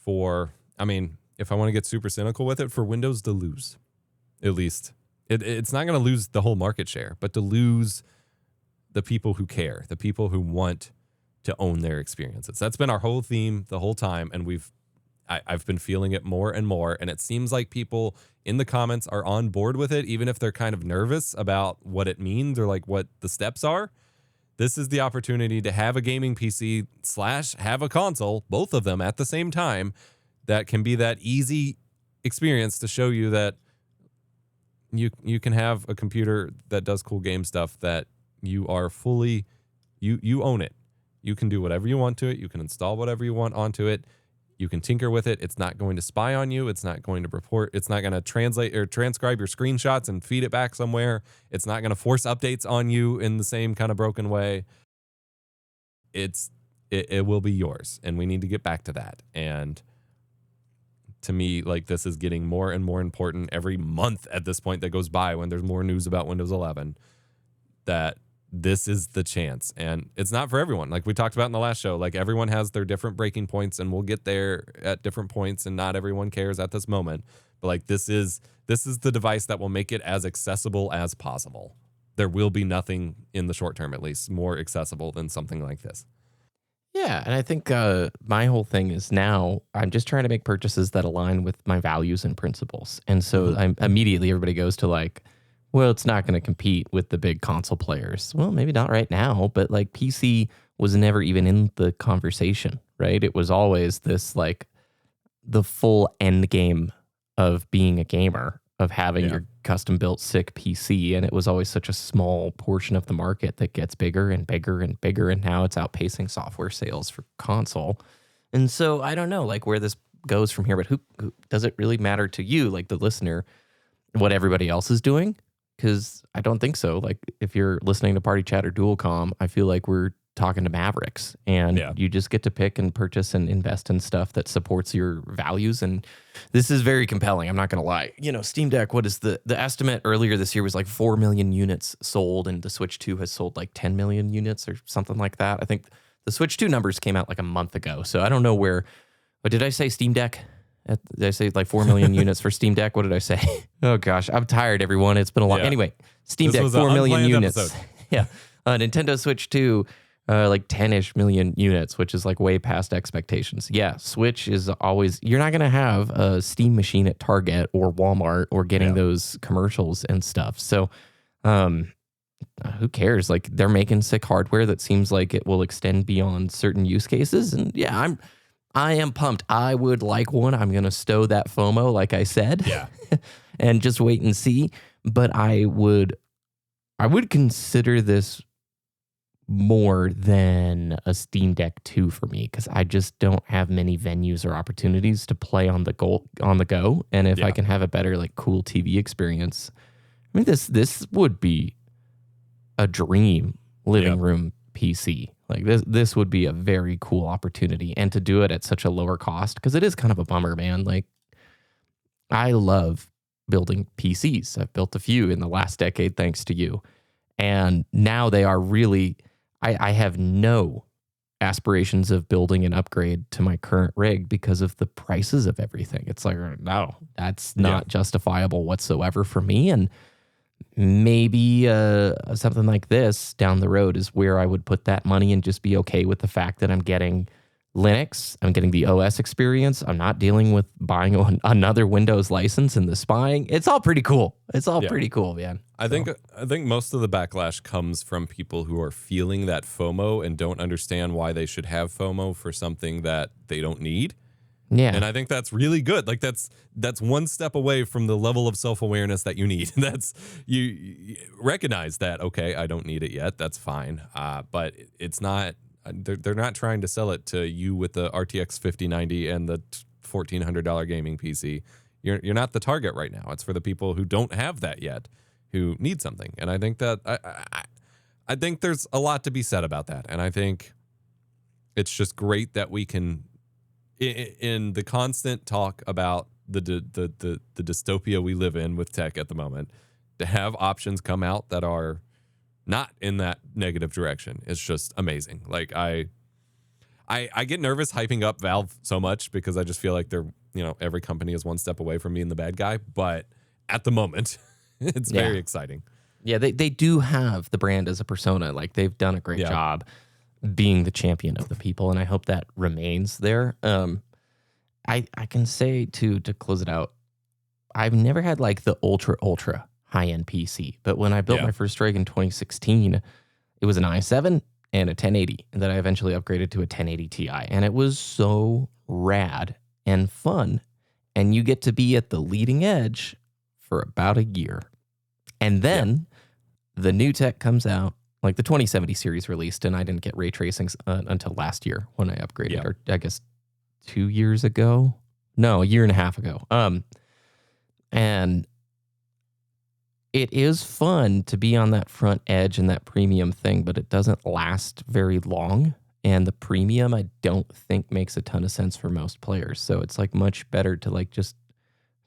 for, I mean, if I want to get super cynical with it, for Windows to lose, at least. It's not going to lose the whole market share, but to lose the people who care, the people who want to own their experiences. That's been our whole theme the whole time, and I've been feeling it more and more, and it seems like people in the comments are on board with it, even if they're kind of nervous about what it means or like what the steps are. This is the opportunity to have a gaming PC / have a console, both of them at the same time, that can be that easy experience to show you that you can have a computer that does cool game stuff, that you are fully, you own it. You can do whatever you want to it. You can install whatever you want onto it. You can tinker with it. It's not going to spy on you. It's not going to report. It's not going to translate or transcribe your screenshots and feed it back somewhere. It's not going to force updates on you in the same kind of broken way. It will be yours, and we need to get back to that. And to me, like, this is getting more and more important every month at this point that goes by, when there's more news about Windows 11, that this is the chance. And it's not for everyone. Like we talked about in the last show, like everyone has their different breaking points, and we'll get there at different points, and not everyone cares at this moment. But like this is the device that will make it as accessible as possible. There will be nothing in the short term, at least, more accessible than something like this. Yeah, and I think my whole thing is now I'm just trying to make purchases that align with my values and principles. And so immediately everybody goes to like, well, it's not going to compete with the big console players. Well, maybe not right now, but like PC was never even in the conversation, right? It was always this like the full end game of being a gamer, of having your custom built sick PC. And it was always such a small portion of the market that gets bigger and bigger and bigger. And now it's outpacing software sales for console. And so I don't know like where this goes from here, but who does it really matter to you, like the listener, what everybody else is doing? Because I don't think so. Like if you're listening to Party Chat or Dual Comm, I feel like we're talking to mavericks, and you just get to pick and purchase and invest in stuff that supports your values. And this is very compelling. I'm not going to lie. You know, Steam Deck, what is the estimate earlier this year was like 4 million units sold, and the Switch 2 has sold like 10 million units or something like that. I think the Switch 2 numbers came out like a month ago. So I don't know where, but did I say Steam Deck? Did I say like 4 million units for Steam Deck? What did I say? Oh gosh, I'm tired, everyone. It's been a long. Anyway, Steam Deck, 4 million units. Nintendo Switch 2, like 10-ish million units, which is like way past expectations. Yeah, Switch is always, you're not going to have a Steam machine at Target or Walmart or getting those commercials and stuff. So who cares? Like they're making sick hardware that seems like it will extend beyond certain use cases. And yeah, I am pumped. I would like one. I'm going to stow that FOMO, like I said, and just wait and see. But I would consider this more than a Steam Deck 2 for me, because I just don't have many venues or opportunities to play on the go. And if I can have a better, like, cool TV experience, I mean, this would be a dream living room PC. Like this would be a very cool opportunity, and to do it at such a lower cost, because it is kind of a bummer, man. Like I love building PCs. I've built a few in the last decade, thanks to you. And now they are really, I have no aspirations of building an upgrade to my current rig because of the prices of everything. It's like, no, that's not justifiable whatsoever for me. And maybe something like this down the road is where I would put that money and just be okay with the fact that I'm getting Linux, I'm getting the OS experience. I'm not dealing with buying another Windows license and the spying. It's all pretty cool. It's all pretty cool, man. I think most of the backlash comes from people who are feeling that FOMO and don't understand why they should have FOMO for something that they don't need. Yeah. And I think that's really good. Like that's one step away from the level of self-awareness that you need. That's you recognize that, okay, I don't need it yet. That's fine. But it's not, they're not trying to sell it to you with the RTX 5090 and the $1,400 gaming PC. You're not the target right now. It's for the people who don't have that yet, who need something. And I think that I think there's a lot to be said about that. And I think it's just great that we can, in the constant talk about the dystopia we live in with tech at the moment, to have options come out that are not in that negative direction. It's just amazing. Like I get nervous hyping up Valve so much because I just feel like they're, every company is one step away from being the bad guy. But at the moment, it's very exciting. Yeah, they do have the brand as a persona. Like they've done a great job being the champion of the people, and I hope that remains there. I can say to close it out, I've never had like the ultra high-end PC, but when I built my first rig in 2016, it was an i7 and a 1080 that I eventually upgraded to a 1080 Ti, and it was so rad and fun, and you get to be at the leading edge for about a year, and then the new tech comes out. Like the 2070 series released, and I didn't get ray tracing until last year when I upgraded, or I guess 2 years ago. No, a year and a half ago. And it is fun to be on that front edge and that premium thing, but it doesn't last very long. And the premium, I don't think makes a ton of sense for most players. So it's like much better to like just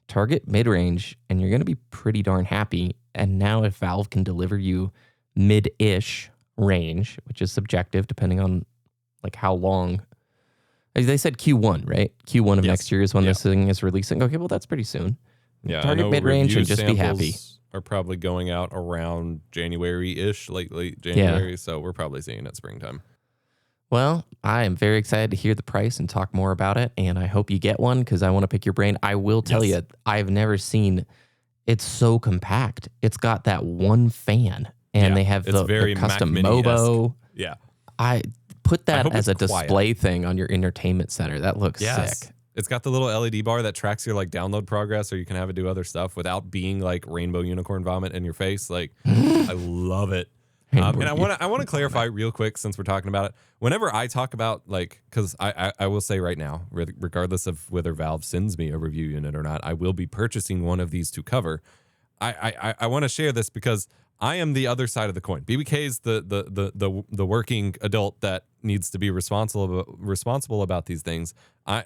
target mid-range, and you're going to be pretty darn happy. And now if Valve can deliver you mid-ish range, which is subjective depending on like how long. They said Q1, right? Q1 of next year is when this thing is releasing. Okay, well, that's pretty soon. Yeah, target mid-range and just be happy. Are probably going out around January-ish, late January, so we're probably seeing it springtime. Well, I am very excited to hear the price and talk more about it, and I hope you get one because I want to pick your brain. I will tell you, I've never seen, it's so compact. It's got that one fan, and they have the custom MOBO. Yeah. I put that as a display thing on your entertainment center. That looks sick. It's got the little LED bar that tracks your like download progress, or you can have it do other stuff without being like rainbow unicorn vomit in your face. Like, I love it. And I want to clarify real quick, since we're talking about it. Whenever I talk about like, because I will say right now, regardless of whether Valve sends me a review unit or not, I will be purchasing one of these to cover. I want to share this because I am the other side of the coin. BBK is the working adult that needs to be responsible about these things.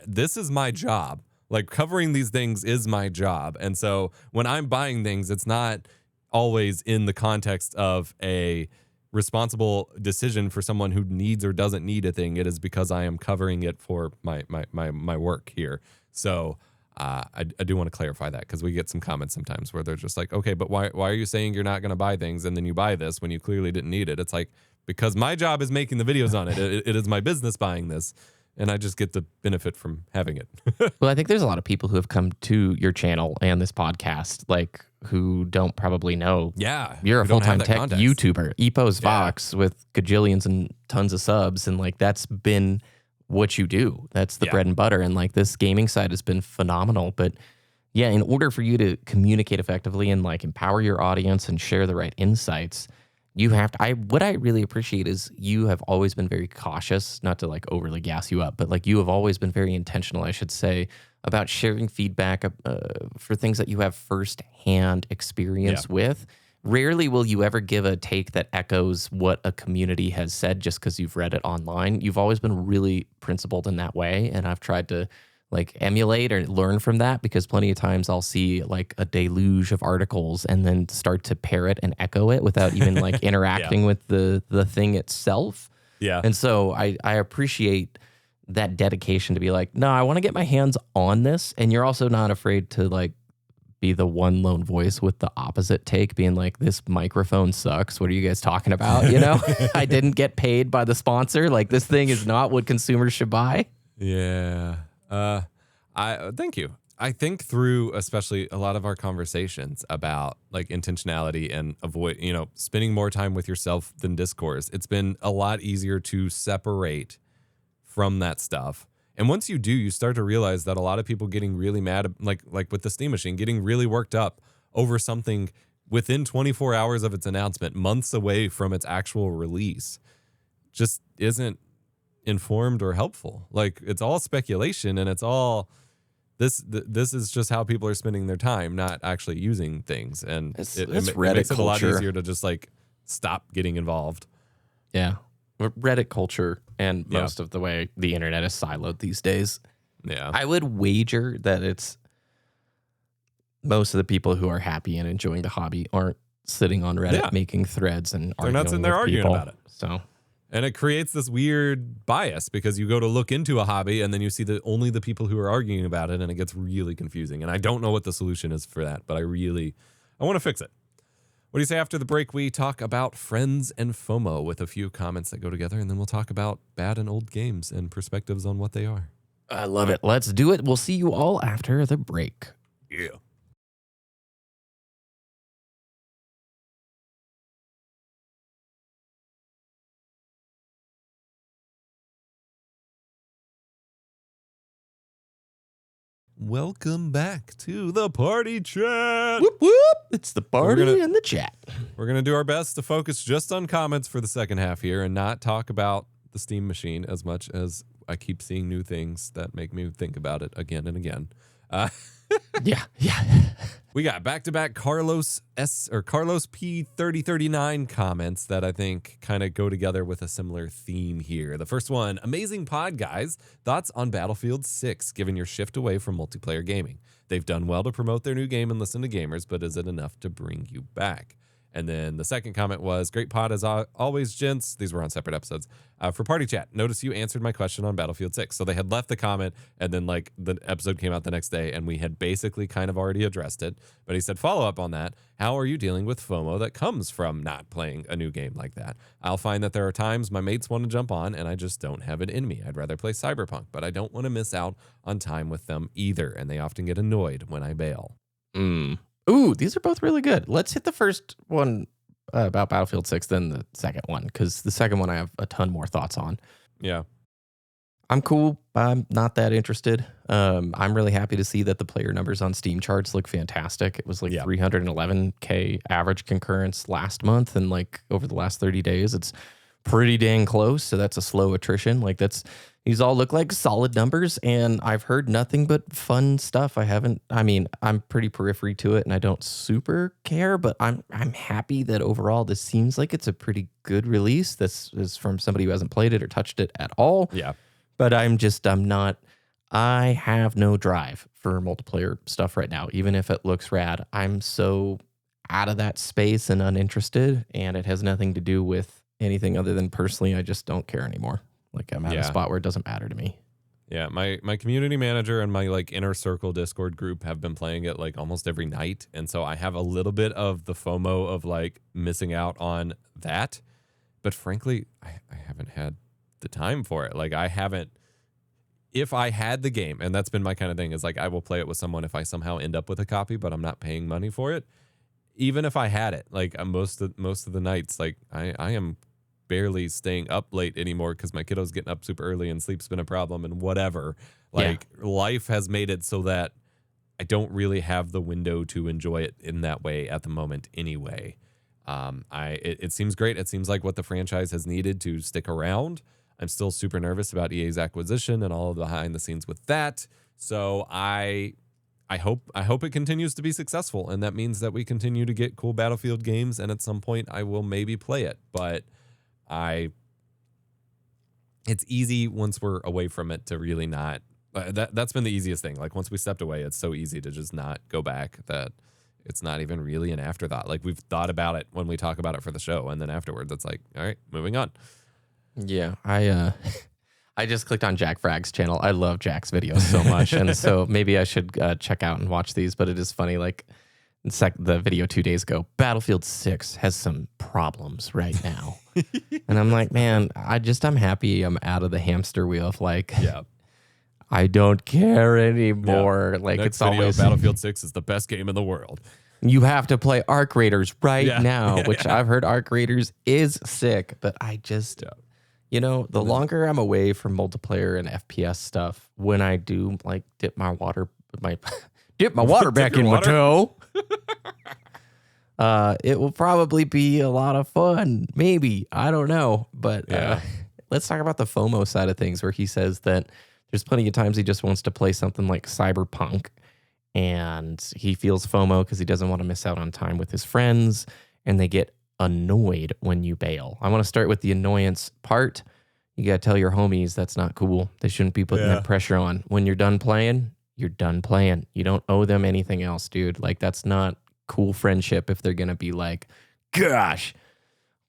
This is my job. Like, covering these things is my job. And so when I'm buying things, it's not always in the context of a responsible decision for someone who needs or doesn't need a thing. It is because I am covering it for my work here. So I do want to clarify that, because we get some comments sometimes where they're just like, okay, but why are you saying you're not going to buy things and then you buy this when you clearly didn't need it? It's like, because my job is making the videos on it. It is my business buying this, and I just get to benefit from having it. Well, I think there's a lot of people who have come to your channel and this podcast, like, who don't probably know. Yeah. You're a full-time tech YouTuber. Epos Vox with gajillions and tons of subs, and like that's been what you do. That's the bread and butter, and like this gaming side has been phenomenal. But yeah, in order for you to communicate effectively and like empower your audience and share the right insights, you have to, what I really appreciate is you have always been very cautious, not to like overly gas you up, but like you have always been very intentional, I should say, about sharing feedback for things that you have firsthand experience with. Rarely will you ever give a take that echoes what a community has said just because you've read it online. You've always been really principled in that way, and I've tried to like emulate or learn from that, because plenty of times I'll see like a deluge of articles and then start to parrot and echo it without even like interacting with the thing itself. Yeah. And so I appreciate that dedication to be like, no, I want to get my hands on this. And you're also not afraid to like be the one lone voice with the opposite take, being like, this microphone sucks. What are you guys talking about? You know, I didn't get paid by the sponsor. Like, this thing is not what consumers should buy. Yeah. Thank you. I think through especially a lot of our conversations about like intentionality and spending more time with yourself than discourse, it's been a lot easier to separate from that stuff. And once you do, you start to realize that a lot of people getting really mad, like with the Steam Machine, getting really worked up over something within 24 hours of its announcement, months away from its actual release, just isn't informed or helpful. Like, it's all speculation, and it's all this is just how people are spending their time, not actually using things. And it makes it a lot easier to just like stop getting involved. Yeah. Reddit culture and most of the way the internet is siloed these days. Yeah. I would wager that it's most of the people who are happy and enjoying the hobby aren't sitting on Reddit making threads and they're not sitting there arguing about it. So, and it creates this weird bias because you go to look into a hobby and then you see that only the people who are arguing about it, and it gets really confusing. And I don't know what the solution is for that, but I want to fix it. What do you say after the break? We talk about friends and FOMO with a few comments that go together, and then we'll talk about bad and old games and perspectives on what they are. I love it. Let's do it. We'll see you all after the break. Yeah. Welcome back to the party chat. Whoop, whoop. It's the party and the chat. We're going to do our best to focus just on comments for the second half here and not talk about the Steam Machine as much as I keep seeing new things that make me think about it again and again. Yeah. We got back-to-back Carlos P3039 comments that I think kind of go together with a similar theme here. The first one, amazing pod, guys. Thoughts on Battlefield 6, given your shift away from multiplayer gaming? They've done well to promote their new game and listen to gamers, but is it enough to bring you back? And then the second comment was, great pod as always, gents. These were on separate episodes. For party chat, notice you answered my question on Battlefield 6. So they had left the comment, and then like the episode came out the next day, and we had basically kind of already addressed it. But he said, follow up on that. How are you dealing with FOMO that comes from not playing a new game like that? I'll find that there are times my mates want to jump on, and I just don't have it in me. I'd rather play Cyberpunk, but I don't want to miss out on time with them either, and they often get annoyed when I bail. Ooh, these are both really good. Let's hit the first one about Battlefield 6, then the second one, because the second one I have a ton more thoughts on. Yeah. I'm cool. I'm not that interested. I'm really happy to see that the player numbers on Steam charts look fantastic. It was like 311K average concurrence last month, and like over the last 30 days, it's pretty dang close. So that's a slow attrition. Like these all look like solid numbers, and I've heard nothing but fun stuff. I'm pretty periphery to it, and I don't super care, but I'm happy that overall this seems like it's a pretty good release. This is from somebody who hasn't played it or touched it at all. Yeah. But I have no drive for multiplayer stuff right now, even if it looks rad. I'm so out of that space and uninterested, and it has nothing to do with anything other than personally, I just don't care anymore. Like I'm at a spot where it doesn't matter to me. Yeah, my community manager and my like inner circle Discord group have been playing it like almost every night, and so I have a little bit of the FOMO of like missing out on that. But frankly, I haven't had the time for it. Like I haven't. If I had the game, and that's been my kind of thing, is like I will play it with someone if I somehow end up with a copy, but I'm not paying money for it. Even if I had it, like most of the nights, like I am barely staying up late anymore because my kiddo's getting up super early and sleep's been a problem and whatever. Like life has made it so that I don't really have the window to enjoy it in that way at the moment anyway. It seems great. It seems like what the franchise has needed to stick around. I'm still super nervous about EA's acquisition and all of the behind the scenes with that. So I hope it continues to be successful, and that means that we continue to get cool Battlefield games, and at some point I will maybe play it. But it's easy once we're away from it to really not. That's been the easiest thing. Like once we stepped away, it's so easy to just not go back that it's not even really an afterthought. Like we've thought about it when we talk about it for the show, and then afterwards it's like, all right, moving on. Yeah, I just clicked on Jack Fragg's channel. I love Jack's videos so much, and so maybe I should check out and watch these. But it is funny, like the video 2 days ago, Battlefield 6 has some problems right now, and I'm like, man, I'm happy I'm out of the hamster wheel of like, I don't care anymore. Like Next it's video, always Battlefield 6 is the best game in the world. You have to play Arc Raiders right now, which I've heard Arc Raiders is sick, but I just. You know, the longer I'm away from multiplayer and FPS stuff, when I do like dip my water back in my toe, it will probably be a lot of fun. Maybe. I don't know. But let's talk about the FOMO side of things, where he says that there's plenty of times he just wants to play something like Cyberpunk, and he feels FOMO because he doesn't want to miss out on time with his friends, and they get annoyed when you bail. I want to start with the annoyance part. You got to tell your homies that's not cool. They shouldn't be putting that pressure on. When you're done playing, you're done playing. You don't owe them anything else, dude. Like, that's not cool friendship if they're going to be like, gosh,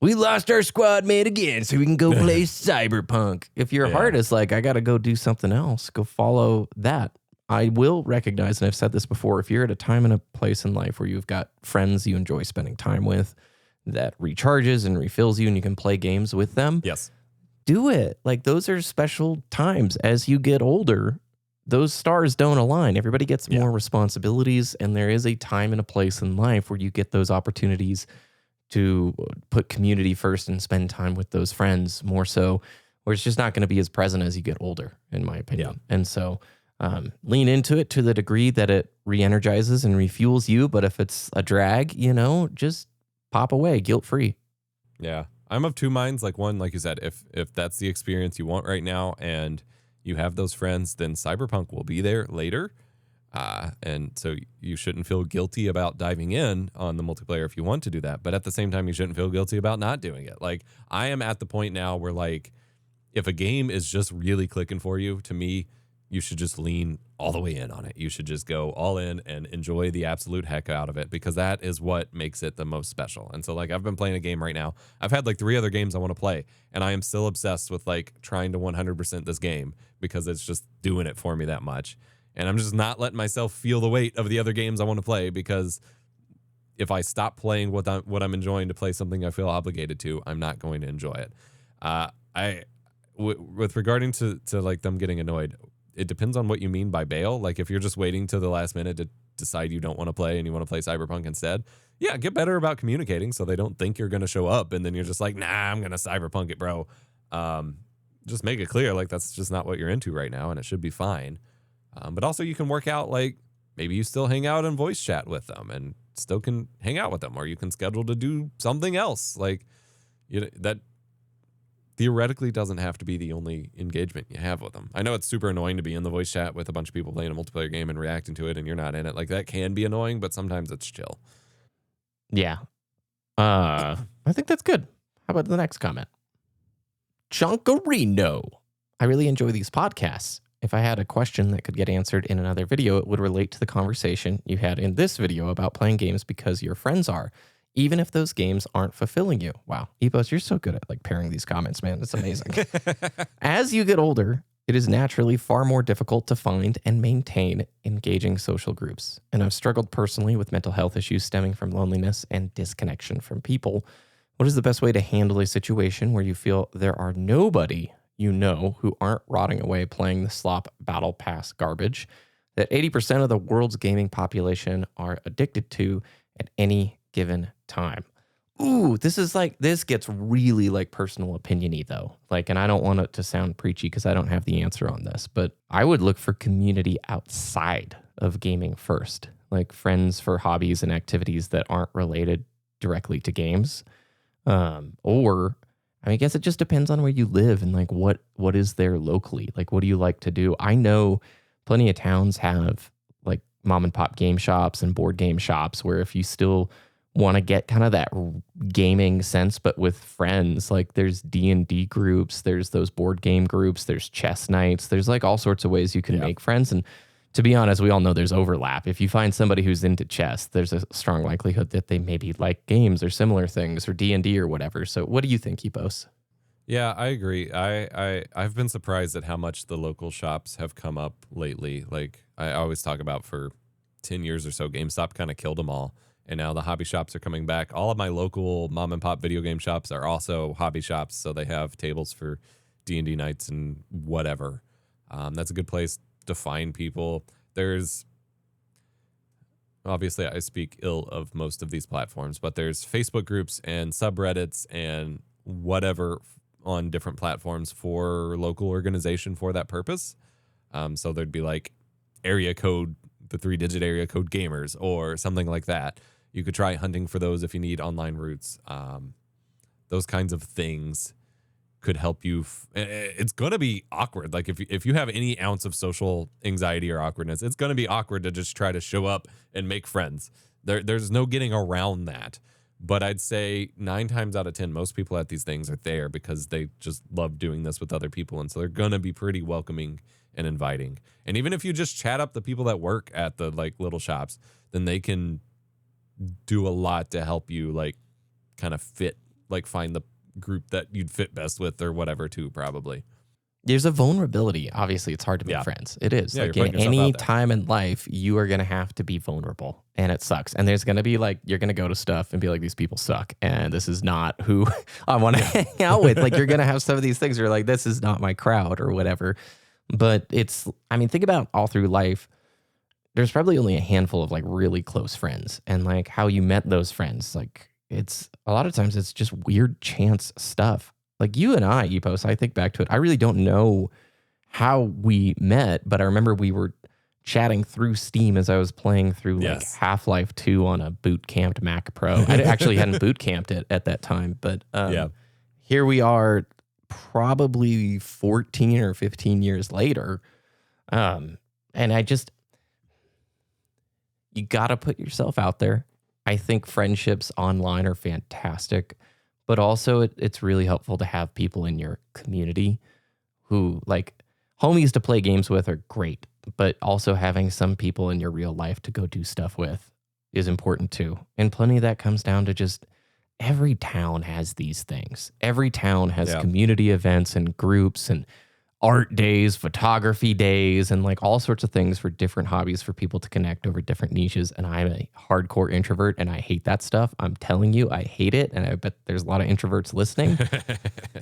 we lost our squad mate again, so we can go play Cyberpunk. If your heart is like, I got to go do something else, go follow that. I will recognize, and I've said this before, if you're at a time and a place in life where you've got friends you enjoy spending time with, that recharges and refills you and you can play games with them. Yes. Do it. Like, those are special times. As you get older, those stars don't align. Everybody gets more responsibilities, and there is a time and a place in life where you get those opportunities to put community first and spend time with those friends more so, where it's just not going to be as present as you get older, in my opinion. And so lean into it to the degree that it re-energizes and refuels you. But if it's a drag, you know, just pop away guilt-free. Yeah. I'm of two minds. Like, one, like you said, if that's the experience you want right now and you have those friends, then Cyberpunk will be there later. And so you shouldn't feel guilty about diving in on the multiplayer if you want to do that. But at the same time, you shouldn't feel guilty about not doing it. Like, I am at the point now where, like, if a game is just really clicking for you, to me, you should just lean all the way in on it. You should just go all in and enjoy the absolute heck out of it, because that is what makes it the most special. And so, like, I've been playing a game right now. I've had like 3 other games I want to play, and I am still obsessed with like trying to 100% this game because it's just doing it for me that much. And I'm just not letting myself feel the weight of the other games I want to play, because if I stop playing what I'm enjoying to play something I feel obligated to, I'm not going to enjoy it. With regarding to like them getting annoyed, it depends on what you mean by bail. Like, if you're just waiting to the last minute to decide you don't want to play and you want to play Cyberpunk instead, yeah, get better about communicating so they don't think you're going to show up and then you're just like, nah, I'm going to Cyberpunk it, bro. Just make it clear, like, that's just not what you're into right now, and it should be fine. But also, you can work out, like, maybe you still hang out and voice chat with them and still can hang out with them, or you can schedule to do something else. Like, that theoretically doesn't have to be the only engagement you have with them. I know it's super annoying to be in the voice chat with a bunch of people playing a multiplayer game and reacting to it, and you're not in it. Like, that can be annoying, but sometimes it's chill. Yeah. I think that's good. How about the next comment? Chunkarino. I really enjoy these podcasts. If I had a question that could get answered in another video, it would relate to the conversation you had in this video about playing games because your friends are, even if those games aren't fulfilling you. Wow. Epos, you're so good at like pairing these comments, man. It's amazing. As you get older, it is naturally far more difficult to find and maintain engaging social groups. And I've struggled personally with mental health issues stemming from loneliness and disconnection from people. What is the best way to handle a situation where you feel there are nobody you know who aren't rotting away playing the slop battle pass garbage that 80% of the world's gaming population are addicted to at any given time? Ooh, this gets really like personal opinion-y though. Like, and I don't want it to sound preachy because I don't have the answer on this, but I would look for community outside of gaming first, like friends for hobbies and activities that aren't related directly to games. Or I mean, I guess it just depends on where you live and like what is there locally. Like, what do you like to do? I know plenty of towns have like mom and pop game shops and board game shops where if you still want to get kind of that gaming sense, but with friends, like there's D&D groups, there's those board game groups, there's chess nights, there's like all sorts of ways you can make friends. And to be honest, we all know there's overlap. If you find somebody who's into chess, there's a strong likelihood that they maybe like games or similar things or D&D or whatever. So what do you think, Epos? Yeah, I agree. I've been surprised at how much the local shops have come up lately. Like I always talk about, for 10 years or so, GameStop kind of killed them all. And now the hobby shops are coming back. All of my local mom and pop video game shops are also hobby shops. So they have tables for D&D nights and whatever. That's a good place to find people. There's, obviously, I speak ill of most of these platforms, but there's Facebook groups and subreddits and whatever on different platforms for local organization for that purpose. So there'd be like area code, the 3-digit area code gamers or something like that. You could try hunting for those if you need online routes. Those kinds of things could help you. It's going to be awkward. Like if you have any ounce of social anxiety or awkwardness, it's going to be awkward to just try to show up and make friends. There's no getting around that. But I'd say 9 times out of 10, most people at these things are there because they just love doing this with other people. And so they're going to be pretty welcoming and inviting. And even if you just chat up the people that work at the like little shops, then they can do a lot to help you like kind of fit, like find the group that you'd fit best with or whatever too, probably. There's a vulnerability. Obviously, it's hard to make friends. It is. Yeah, like in any time in life, you are going to have to be vulnerable, and it sucks. And there's going to be like, you're going to go to stuff and be like, these people suck, and this is not who I want to hang out with. Like, you're going to have some of these things where you're like, this is not my crowd or whatever. But it's, I mean, think about all through life. There's probably only a handful of like really close friends, and like how you met those friends. Like, it's a lot of times it's just weird chance stuff. Like you and I, Epos, I think back to it. I really don't know how we met, but I remember we were chatting through Steam as I was playing through like Half-Life 2 on a boot camped Mac Pro. I actually hadn't boot camped it at that time, but here we are probably 14 or 15 years later. And I just, you got to put yourself out there. I think friendships online are fantastic. But also, it's really helpful to have people in your community who, like, homies to play games with are great. But also having some people in your real life to go do stuff with is important too. And plenty of that comes down to just every town has these things. Every town has community events and groups and art days, photography days, and like all sorts of things for different hobbies for people to connect over different niches. And I'm a hardcore introvert and I hate that stuff. I'm telling you, I hate it. And I bet there's a lot of introverts listening.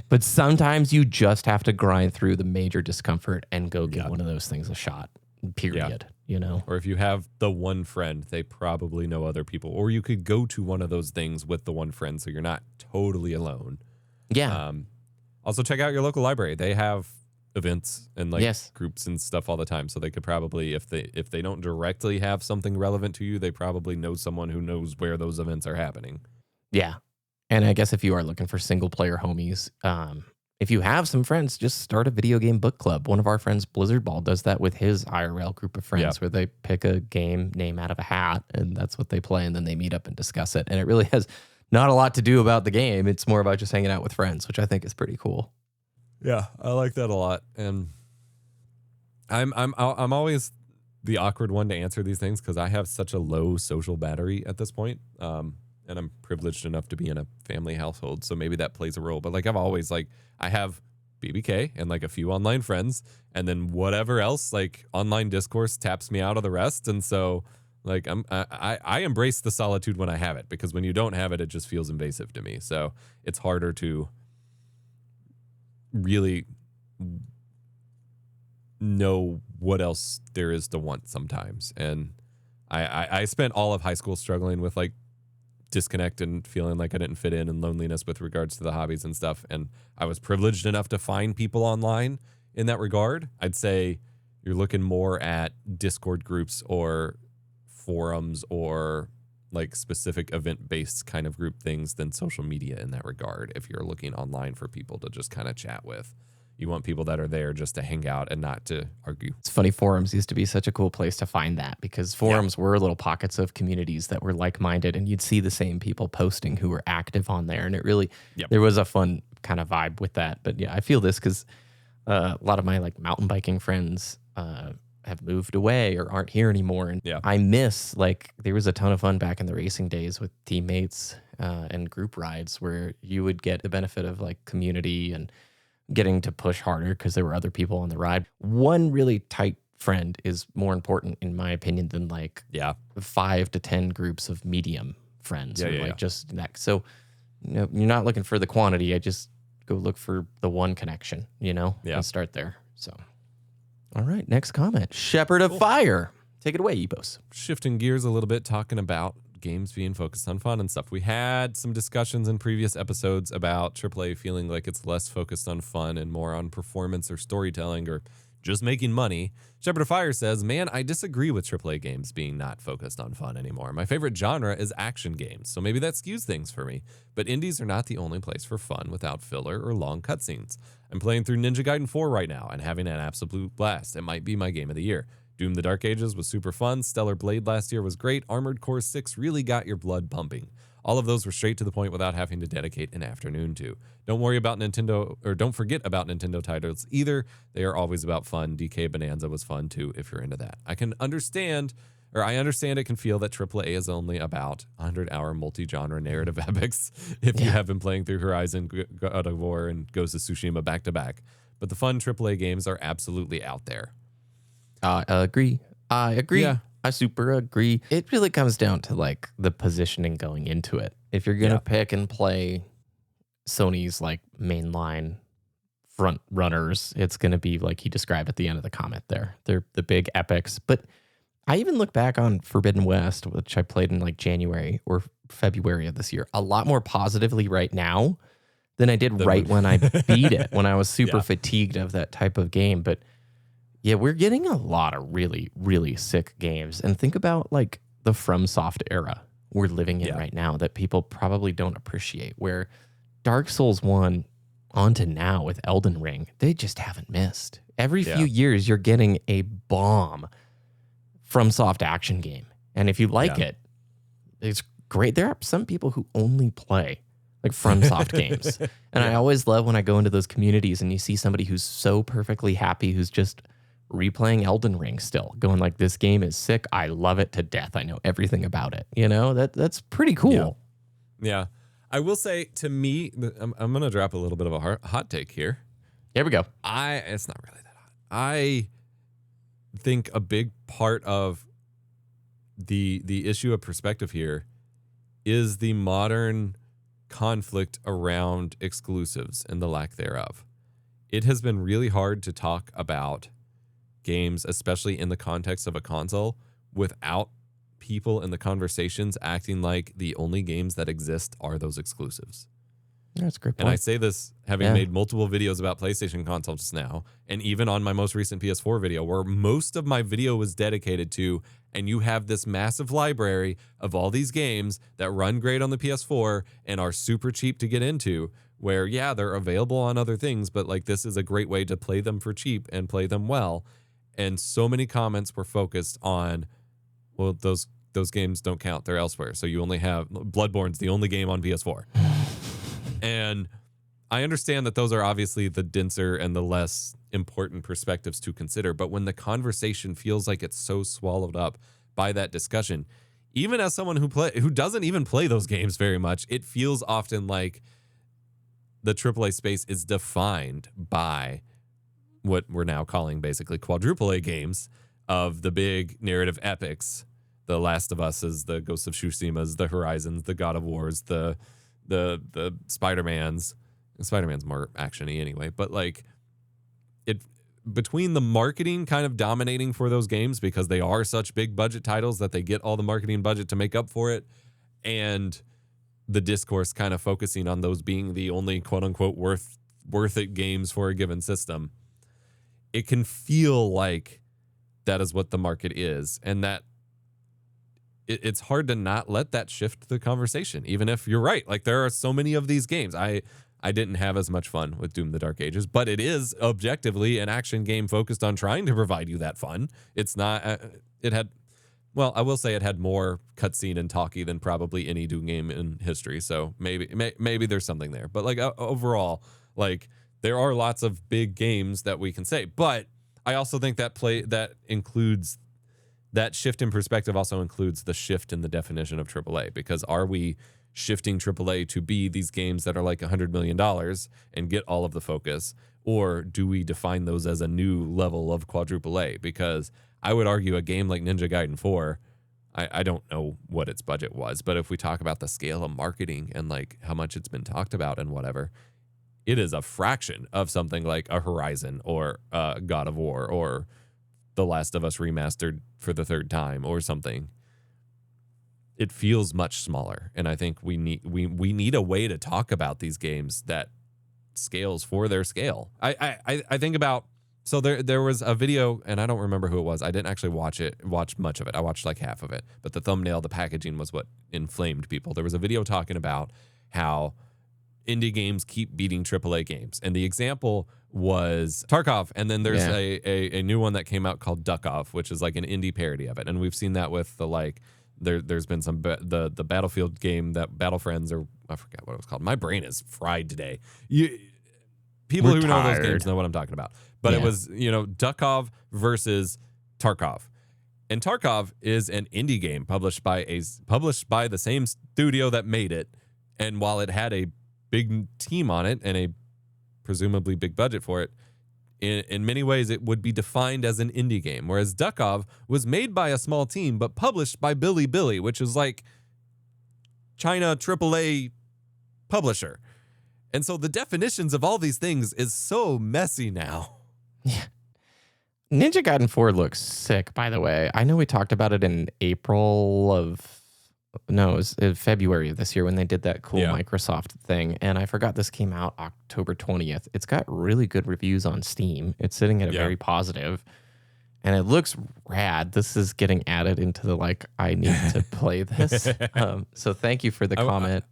But sometimes you just have to grind through the major discomfort and go give one of those things a shot, period. You know? Or if you have the one friend, they probably know other people. Or you could go to one of those things with the one friend so you're not totally alone. Yeah. Also, check out your local library. They have events and like groups and stuff all the time, so they could probably, if they don't directly have something relevant to you, they probably know someone who knows where those events are happening. Yeah. And I guess if you are looking for single player homies, if you have some friends, just start a video game book club. One of our friends, Blizzard Ball, does that with his IRL group of friends where they pick a game name out of a hat and that's what they play, and then they meet up and discuss it. And it really has not a lot to do about the game. It's more about just hanging out with friends, which I think is pretty cool. Yeah, I like that a lot, and I'm always the awkward one to answer these things because I have such a low social battery at this point, and I'm privileged enough to be in a family household, so maybe that plays a role. But like I've always like I have BBK and like a few online friends, and then whatever else like online discourse taps me out of the rest, and so like I embrace the solitude when I have it, because when you don't have it, it just feels invasive to me. So it's harder to really know what else there is to want sometimes. And I spent all of high school struggling with like disconnect and feeling like I didn't fit in and loneliness with regards to the hobbies and stuff. And I was privileged enough to find people online in that regard. I'd say you're looking more at Discord groups or forums or like specific event-based kind of group things than social media in that regard. If you're looking online for people to just kind of chat with, you want people that are there just to hang out and not to argue. It's funny, forums used to be such a cool place to find that, because forums were little pockets of communities that were like-minded, and you'd see the same people posting who were active on there. And it really, there was a fun kind of vibe with that. But yeah, I feel this because a lot of my like mountain biking friends, have moved away or aren't here anymore. And I miss, like, there was a ton of fun back in the racing days with teammates and group rides where you would get the benefit of like community and getting to push harder because there were other people on the ride. One really tight friend is more important, in my opinion, than like 5 to 10 groups of medium friends just that. So, you know, you're not looking for the quantity. I just go look for the one connection, you know, and start there. So, all right, next comment. Shepherd of Fire. Take it away, Epos. Shifting gears a little bit, talking about games being focused on fun and stuff. We had some discussions in previous episodes about AAA feeling like it's less focused on fun and more on performance or storytelling or just making money. Shepherd of Fire says, man, I disagree with AAA games being not focused on fun anymore. My favorite genre is action games, so maybe that skews things for me. But indies are not the only place for fun without filler or long cutscenes. I'm playing through Ninja Gaiden 4 right now and having an absolute blast. It might be my game of the year. Doom the Dark Ages was super fun. Stellar Blade last year was great. Armored Core 6 really got your blood pumping. All of those were straight to the point without having to dedicate an afternoon to. Don't forget about Nintendo titles either. They are always about fun. DK Bonanza was fun too if you're into that. I understand it can feel that AAA is only about 100-hour multi-genre narrative epics if you have been playing through Horizon, God of War, and Ghost of Tsushima back to back. But the fun AAA games are absolutely out there. I agree. Yeah. I super agree. It really comes down to like the positioning going into it. If you're going to pick and play Sony's like mainline front runners, it's going to be like he described at the end of the comment there. They're the big epics. But I even look back on Forbidden West, which I played in like January or February of this year, a lot more positively right now than I did when I beat it, when I was super fatigued of that type of game. But yeah, we're getting a lot of really, really sick games. And think about like the FromSoft era we're living in right now that people probably don't appreciate, where Dark Souls 1 on to now with Elden Ring, they just haven't missed. Every few years, you're getting a bomb FromSoft action game. And if you like it, it's great. There are some people who only play like FromSoft games. And I always love when I go into those communities and you see somebody who's so perfectly happy, who's just replaying Elden Ring still, going like, this game is sick. I love it to death. I know everything about it. You know, that's pretty cool. Yeah. I will say, to me, I'm going to drop a little bit of a hot take here. Here we go. It's not really that hot. I think a big part of the issue of perspective here is the modern conflict around exclusives and the lack thereof. It has been really hard to talk about games, especially in the context of a console, without people in the conversations acting like the only games that exist are those exclusives. That's a great point. And I say this having made multiple videos about PlayStation consoles now, and even on my most recent PS4 video, where most of my video was dedicated to, and you have this massive library of all these games that run great on the PS4 and are super cheap to get into, where, they're available on other things, but like this is a great way to play them for cheap and play them well. And so many comments were focused on, well, those games don't count. They're elsewhere. So you only have Bloodborne's the only game on PS4. And I understand that those are obviously the denser and the less important perspectives to consider. But when the conversation feels like it's so swallowed up by that discussion, even as someone who doesn't even play those games very much, it feels often like the AAA space is defined by what we're now calling basically quadruple A games of the big narrative epics. The Last of Us's, the Ghost of Tsushima's, the Horizons, the God of War's, the Spider-Man's. Spider-Man's more action-y anyway, but like it between the marketing kind of dominating for those games because they are such big budget titles that they get all the marketing budget to make up for it, and the discourse kind of focusing on those being the only quote unquote worth it games for a given system, it can feel like that is what the market is, and that it's hard to not let that shift the conversation, even if you're right. Like, there are so many of these games. I didn't have as much fun with Doom the Dark Ages, but it is objectively an action game focused on trying to provide you that fun. It's not, I will say it had more cutscene and talkie than probably any Doom game in history. So maybe there's something there. But like overall, like there are lots of big games that we can say, but I also think that includes that shift in perspective also includes the shift in the definition of AAA, because are we shifting AAA to be these games that are like $100 million and get all of the focus, or do we define those as a new level of quadruple A? Because I would argue a game like Ninja Gaiden 4, I don't know what its budget was, but if we talk about the scale of marketing and like how much it's been talked about and whatever, it is a fraction of something like a Horizon or God of War or The Last of Us remastered for the third time or something. It feels much smaller, and I think we need a way to talk about these games that scales for their scale. I think about, so there was a video, and I don't remember who it was. I didn't actually watch much of it. I watched like half of it, but the thumbnail, the packaging was what inflamed people. There was a video talking about how indie games keep beating AAA games, and the example was Tarkov, and then there's a new one that came out called Duck Off, which is like an indie parody of it, and we've seen that with the like there's been some the Battlefield game that Battle Friends, or I forgot what it was called. My brain is fried today. People who know those games know what I'm talking about, but it was Duck Off versus Tarkov. And Tarkov is an indie game published by the same studio that made it, and while it had a big team on it and a presumably big budget for it, in many ways it would be defined as an indie game, whereas Duckov was made by a small team but published by Billy, which is like China AAA publisher. And so the definitions of all these things is so messy now. Yeah. Ninja Gaiden 4 looks sick, by the way. I know we talked about it in it was in February of this year when they did that cool Microsoft thing, and I forgot this came out October 20th. It's got really good reviews on Steam. It's sitting at a very positive, and it looks rad. This is getting added into the I need to play this. So thank you for the comment.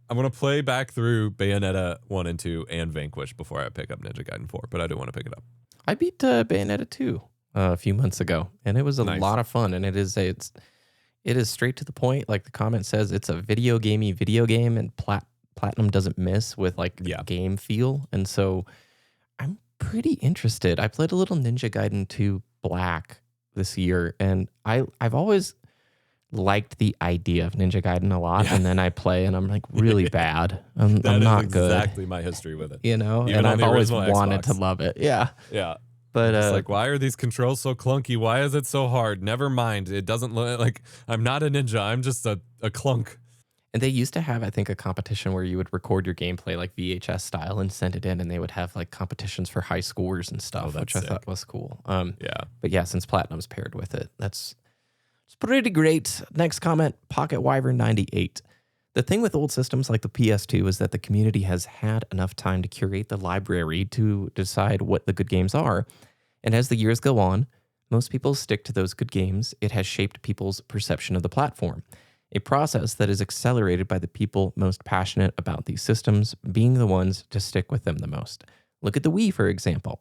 I'm going to play back through Bayonetta 1 and 2 and Vanquish before I pick up Ninja Gaiden 4, but I do want to pick it up. I beat Bayonetta 2 a few months ago, and it was a lot of fun, and it is straight to the point. Like the comment says, it's a video game, and Platinum doesn't miss with game feel. And so I'm pretty interested. I played a little Ninja Gaiden 2 Black this year, and I've always liked the idea of Ninja Gaiden a lot. And then I play and I'm like really bad. I'm not good. That's exactly my history with it. Even and I've always wanted to love it. Yeah. Yeah. But it's like, why are these controls so clunky? Why is it so hard? Never mind. It doesn't look like I'm not a ninja. I'm just a clunk. And they used to have, I think, a competition where you would record your gameplay like VHS style and send it in, and they would have competitions for high scores and stuff, which I thought was cool. But yeah, since Platinum's paired with it, it's pretty great. Next comment, Pocket Wyvern 98. The thing with old systems like the PS2 is that the community has had enough time to curate the library to decide what the good games are. And as the years go on, most people stick to those good games. It has shaped people's perception of the platform, a process that is accelerated by the people most passionate about these systems being the ones to stick with them the most. Look at the Wii, for example.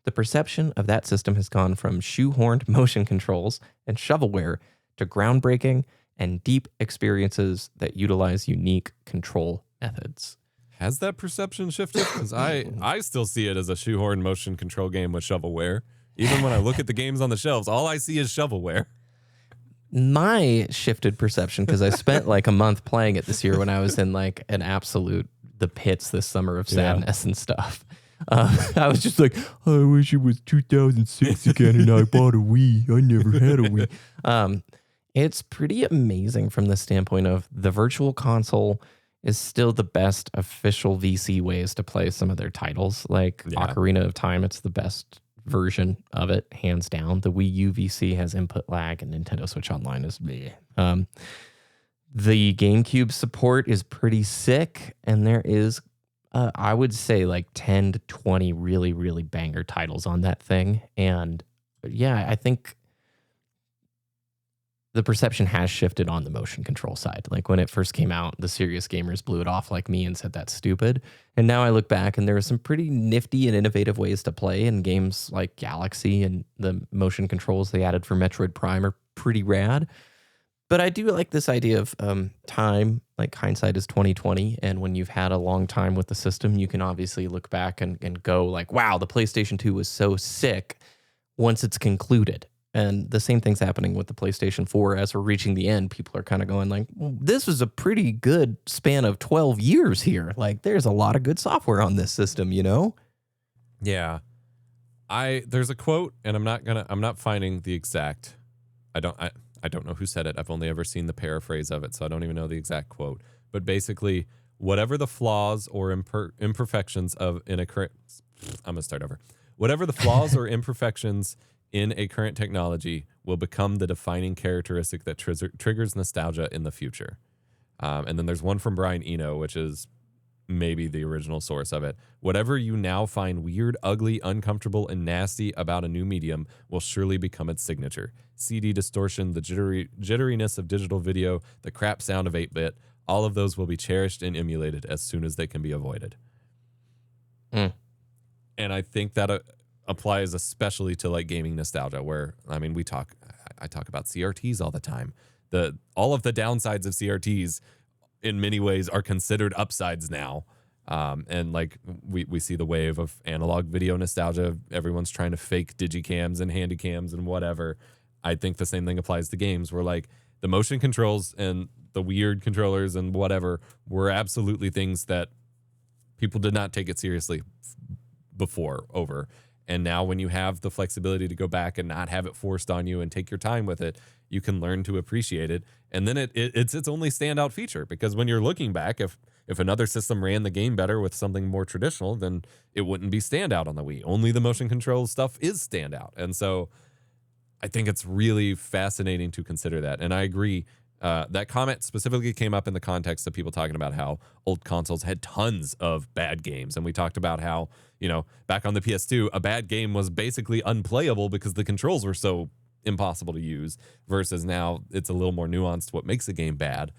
The perception of that system has gone from shoehorned motion controls and shovelware to groundbreaking and deep experiences that utilize unique control methods. Has that perception shifted? Because I still see it as a shoehorn motion control game with shovelware. Even when I look at the games on the shelves, all I see is shovelware. My shifted perception, because I spent a month playing it this year when I was in an absolute the pits this summer of sadness and stuff. I was just like, I wish it was 2006 again and I bought a Wii. I never had a Wii. It's pretty amazing from the standpoint of the Virtual Console is still the best official VC ways to play some of their titles. Ocarina of Time, it's the best version of it, hands down. The Wii U VC has input lag, and Nintendo Switch Online is bleh. The GameCube support is pretty sick, and there is, I would say, 10 to 20 really, really banger titles on that thing. And yeah, I think the perception has shifted on the motion control side. When it first came out, the serious gamers blew it off like me and said that's stupid. And now I look back and there are some pretty nifty and innovative ways to play in games like Galaxy, and the motion controls they added for Metroid Prime are pretty rad. But I do like this idea of time, hindsight is 20/20. And when you've had a long time with the system, you can obviously look back and go wow, the PlayStation 2 was so sick. once it's concluded. And the same thing's happening with the PlayStation 4 as we're reaching the end. People are kind of going like, well, this was a pretty good span of 12 years here. Like, there's a lot of good software on this system, you know? Yeah. There's a quote, and I'm not finding the exact, I don't know who said it. I've only ever seen the paraphrase of it, so I don't even know the exact quote. But basically, whatever the flaws or imperfections I'm going to start over. Whatever the flaws or imperfections in a current technology will become the defining characteristic that triggers nostalgia in the future. And then there's one from Brian Eno, which is maybe the original source of it. Whatever you now find weird, ugly, uncomfortable, and nasty about a new medium will surely become its signature. CD distortion, the jitteriness of digital video, the crap sound of 8-bit, all of those will be cherished and emulated as soon as they can be avoided. And I think that applies especially to like gaming nostalgia, where I mean I talk about CRTs all the time. All of the downsides of CRTs in many ways are considered upsides now. And like we see the wave of analog video nostalgia. Everyone's trying to fake digicams and handycams and whatever. I think the same thing applies to games, where like the motion controls and the weird controllers and whatever were absolutely things that people did not take it seriously before over. And now when you have the flexibility to go back and not have it forced on you and take your time with it, you can learn to appreciate it. And then it's its only standout feature, because when you're looking back, if another system ran the game better with something more traditional, then it wouldn't be standout on the Wii. Only the motion control stuff is standout. And so I think it's really fascinating to consider that. And I agree. That comment specifically came up in the context of people talking about how old consoles had tons of bad games. And we talked about how, back on the PS2, a bad game was basically unplayable because the controls were so impossible to use, versus now it's a little more nuanced what makes a game bad.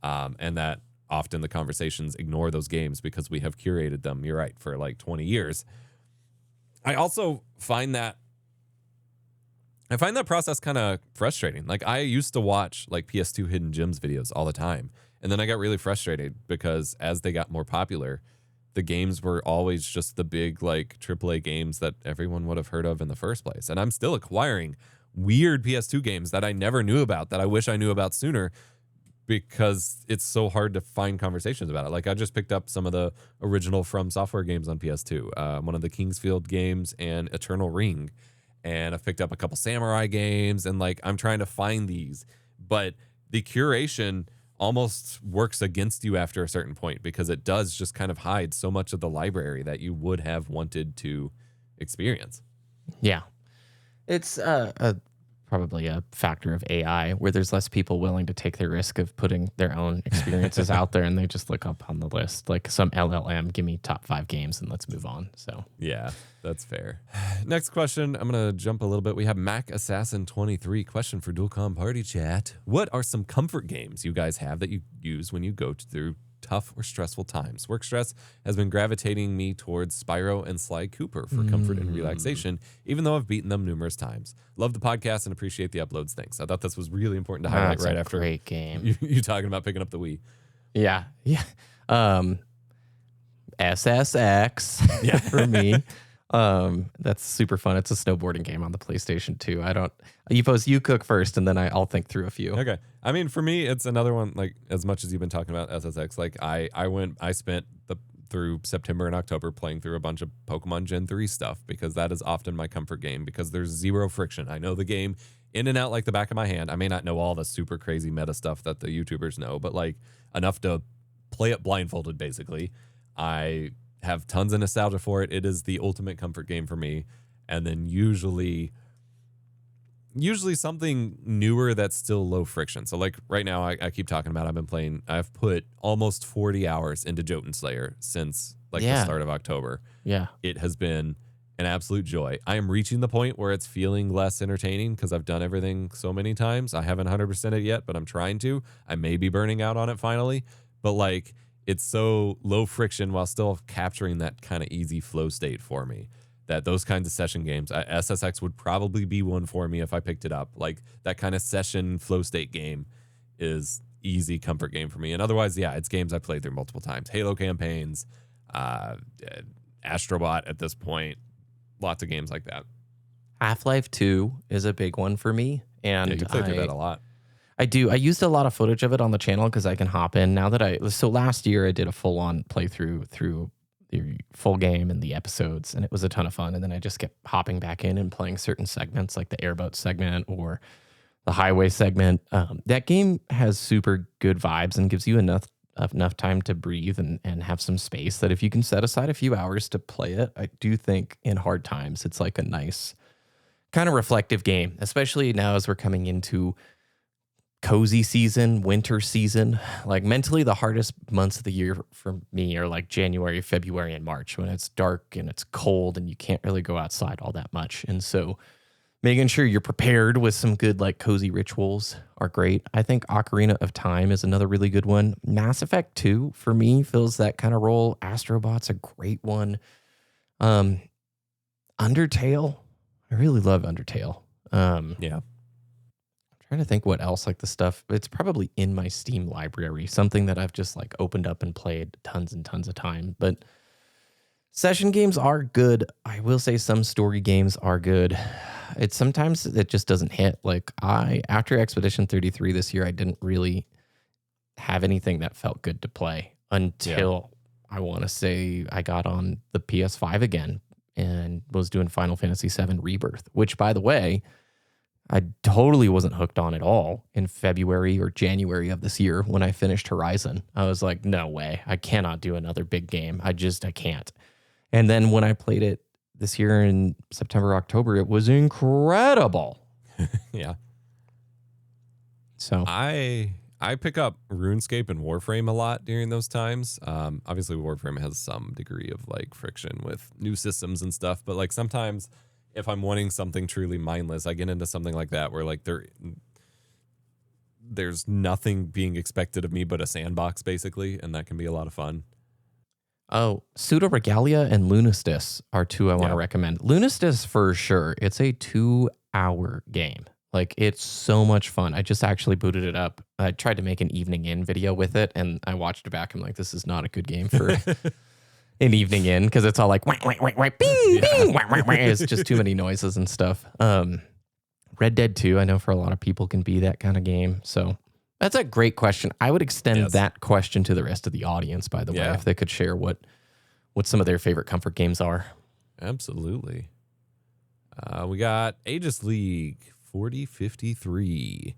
And that often the conversations ignore those games because we have curated them, you're right, for like 20 years. I also find that process kind of frustrating. Like, I used to watch like PS2 hidden gems videos all the time. And then I got really frustrated because as they got more popular, the games were always just the big like AAA games that everyone would have heard of in the first place. And I'm still acquiring weird PS2 games that I never knew about, that I wish I knew about sooner, because it's so hard to find conversations about it. Like, I just picked up some of the original From Software games on PS2, one of the Kingsfield games and Eternal Ring. And I've picked up a couple Samurai games, and like I'm trying to find these, but the curation almost works against you after a certain point, because it does just kind of hide so much of the library that you would have wanted to experience. Yeah. It's probably a factor of AI, where there's less people willing to take the risk of putting their own experiences out there, and they just look up on the list like some LLM, give me top 5 games and let's move on. So yeah, that's fair. Next question, I'm gonna jump a little bit. We have Mac Assassin 23 question for Dual Comm Party Chat. What are some comfort games you guys have that you use when you go through tough or stressful times? Work stress has been gravitating me towards Spyro and Sly Cooper for comfort and relaxation, even though I've beaten them numerous times. Love the podcast and appreciate the uploads. Thanks. I thought this was really important to highlight right after great game. You talking about picking up the Wii. Yeah. SSX Yeah. for me. That's super fun. It's a snowboarding game on the PlayStation 2. You cook first, and then I'll think through a few. Okay. I mean, for me, it's another one, like, as much as you've been talking about SSX, like I spent through September and October playing through a bunch of Pokemon Gen 3 stuff, because that is often my comfort game, because there's zero friction. I know the game in and out like the back of my hand. I may not know all the super crazy meta stuff that the YouTubers know, but like enough to play it blindfolded, basically. I have tons of nostalgia for it. It is the ultimate comfort game for me. And then usually something newer that's still low friction. So like right now, I keep talking about, I've put almost 40 hours into Jotunnslayer since the start of October. Yeah. It has been an absolute joy. I am reaching the point where it's feeling less entertaining because I've done everything so many times. I haven't 100% it yet, but I'm trying to. I may be burning out on it finally, but like, it's so low friction while still capturing that kind of easy flow state for me, that those kinds of session games, SSX would probably be one for me if I picked it up. Like that kind of session flow state game is easy comfort game for me. And otherwise, yeah, it's games I played through multiple times. Halo campaigns, Astrobot at this point, lots of games like that. Half-Life 2 is a big one for me. And Yeah, you play through that a lot. I do. I used a lot of footage of it on the channel because I can hop in now that so last year I did a full-on playthrough through the full game and the episodes, and it was a ton of fun. And then I just kept hopping back in and playing certain segments like the airboat segment or the highway segment. That game has super good vibes and gives you enough time to breathe and have some space that if you can set aside a few hours to play it, I do think in hard times it's like a nice kind of reflective game, especially now as we're coming into cozy season, winter season. Like mentally, the hardest months of the year for me are like January, February, and March when it's dark and it's cold and you can't really go outside all that much. And so making sure you're prepared with some good like cozy rituals are great. I think Ocarina of Time is another really good one. Mass Effect 2 for me fills that kind of role. Astrobot's a great one. Undertale, I really love Undertale. Yeah. Trying to think what else, like the stuff, it's probably in my Steam library, something that I've just like opened up and played tons and tons of time. But session games are good. I will say some story games are good. It's sometimes it just doesn't hit. Like after Expedition 33 this year, I didn't really have anything that felt good to play until I want to say I got on the PS5 again and was doing Final Fantasy VII Rebirth, which by the way, I totally wasn't hooked on at all in February or January of this year when I finished Horizon. I was like, no way. I cannot do another big game. I can't. And then when I played it this year in September, October, it was incredible. Yeah. So I pick up RuneScape and Warframe a lot during those times. Obviously Warframe has some degree of like friction with new systems and stuff, but like sometimes if I'm wanting something truly mindless, I get into something like that where like there's nothing being expected of me but a sandbox basically, and that can be a lot of fun. Oh, Pseudo Regalia and Lunistis are two I want to recommend. Lunistis for sure. It's a 2-hour game. Like it's so much fun. I just actually booted it up. I tried to make an evening in video with it and I watched it back. I'm like, this is not a good game for an evening in because it's all like, wah, wah, wah, wah, bing, bing, wah, wah, wah. It's just too many noises and stuff. Red Dead 2, I know for a lot of people can be that kind of game. So that's a great question. I would extend that question to the rest of the audience, by the way, if they could share what some of their favorite comfort games are. Absolutely. We got Aegis League 4053.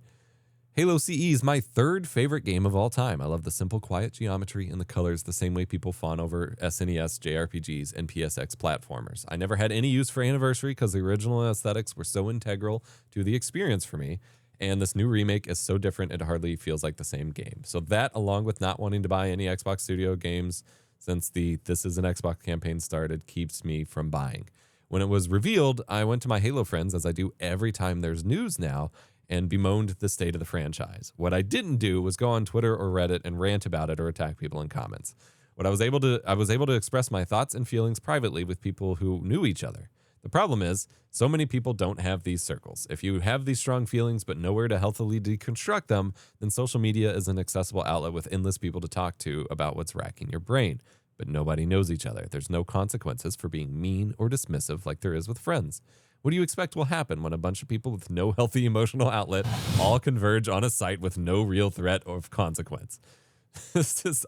Halo CE is my third favorite game of all time. I love the simple, quiet geometry and the colors the same way people fawn over SNES, JRPGs, and PSX platformers. I never had any use for Anniversary because the original aesthetics were so integral to the experience for me, and this new remake is so different it hardly feels like the same game. So that, along with not wanting to buy any Xbox Studio games since the This Is an Xbox campaign started, keeps me from buying. When it was revealed, I went to my Halo friends, as I do every time there's news now, and bemoaned the state of the franchise. What I didn't do was go on Twitter or Reddit and rant about it or attack people in comments. I was able to express my thoughts and feelings privately with people who knew each other. The problem is, so many people don't have these circles. If you have these strong feelings but nowhere to healthily deconstruct them, then social media is an accessible outlet with endless people to talk to about what's racking your brain. But nobody knows each other. There's no consequences for being mean or dismissive like there is with friends. What do you expect will happen when a bunch of people with no healthy emotional outlet all converge on a site with no real threat of consequence?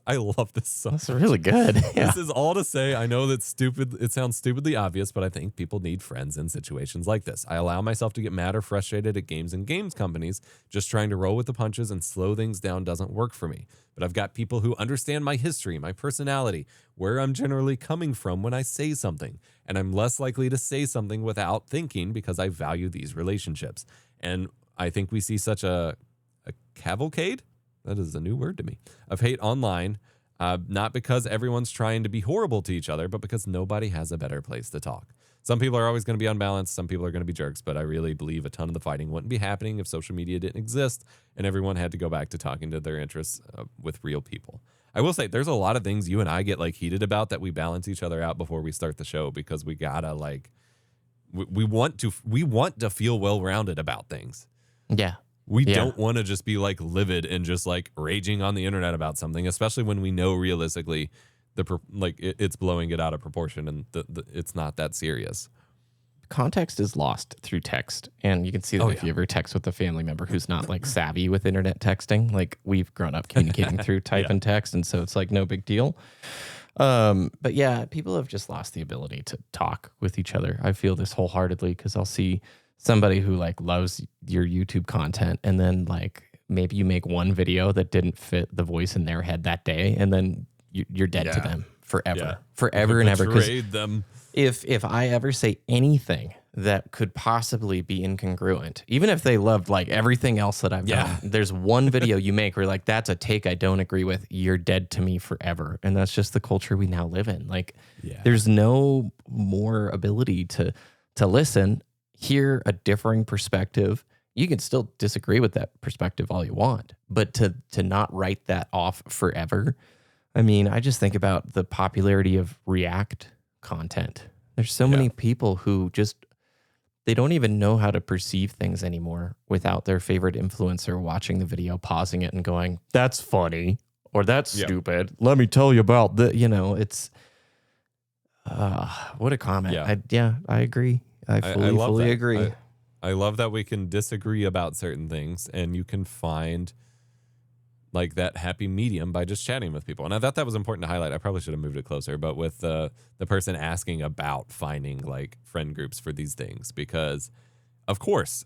I love this song. That's really good. Yeah. This is all to say, I know that's stupid. It sounds stupidly obvious, but I think people need friends in situations like this. I allow myself to get mad or frustrated at games and games companies. Just trying to roll with the punches and slow things down doesn't work for me. But I've got people who understand my history, my personality, where I'm generally coming from when I say something. And I'm less likely to say something without thinking because I value these relationships. And I think we see such a cavalcade. That is a new word to me, of hate online, not because everyone's trying to be horrible to each other, but because nobody has a better place to talk. Some people are always going to be unbalanced. Some people are going to be jerks, but I really believe a ton of the fighting wouldn't be happening if social media didn't exist and everyone had to go back to talking to their interests with real people. I will say there's a lot of things you and I get like heated about that we balance each other out before we start the show because we gotta like, we want to feel well-rounded about things. Yeah. We don't want to just be like livid and just like raging on the internet about something, especially when we know realistically it's blowing it out of proportion and it's not that serious. context is lost through text. And you can see that if you ever text with a family member who's not like savvy with internet texting, like we've grown up communicating through type and text. And so it's like no big deal. But yeah, people have just lost the ability to talk with each other. I feel this wholeheartedly because I'll see somebody who like loves your YouTube content and then like maybe you make one video that didn't fit the voice in their head that day and then you're dead to them forever and ever. Betrayed them. If I ever say anything that could possibly be incongruent, even if they loved like everything else that I've done, there's one video you make where like, that's a take I don't agree with, you're dead to me forever. And that's just the culture we now live in. Like there's no more ability to listen, hear a differing perspective. You can still disagree with that perspective all you want, but to not write that off forever. I mean, I just think about the popularity of React content. There's so many people who just, they don't even know how to perceive things anymore without their favorite influencer watching the video, pausing it and going, that's funny, or that's stupid. Let me tell you about the, it's, what a comment. I agree. I fully agree. I love that we can disagree about certain things and you can find like that happy medium by just chatting with people. And I thought that was important to highlight. I probably should have moved it closer, but with the person asking about finding like friend groups for these things, because of course,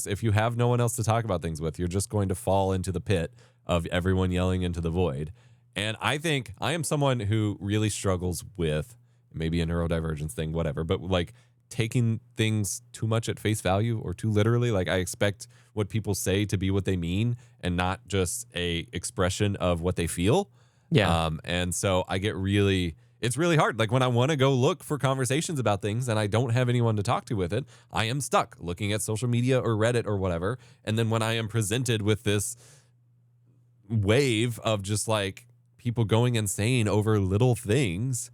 if you have no one else to talk about things with, you're just going to fall into the pit of everyone yelling into the void. And I think I am someone who really struggles with maybe a neurodivergence thing, whatever, but like taking things too much at face value or too literally. Like I expect what people say to be what they mean and not just a expression of what they feel. And so I get it's really hard. Like when I want to go look for conversations about things and I don't have anyone to talk to with it, I am stuck looking at social media or Reddit or whatever. And then when I am presented with this wave of just like people going insane over little things,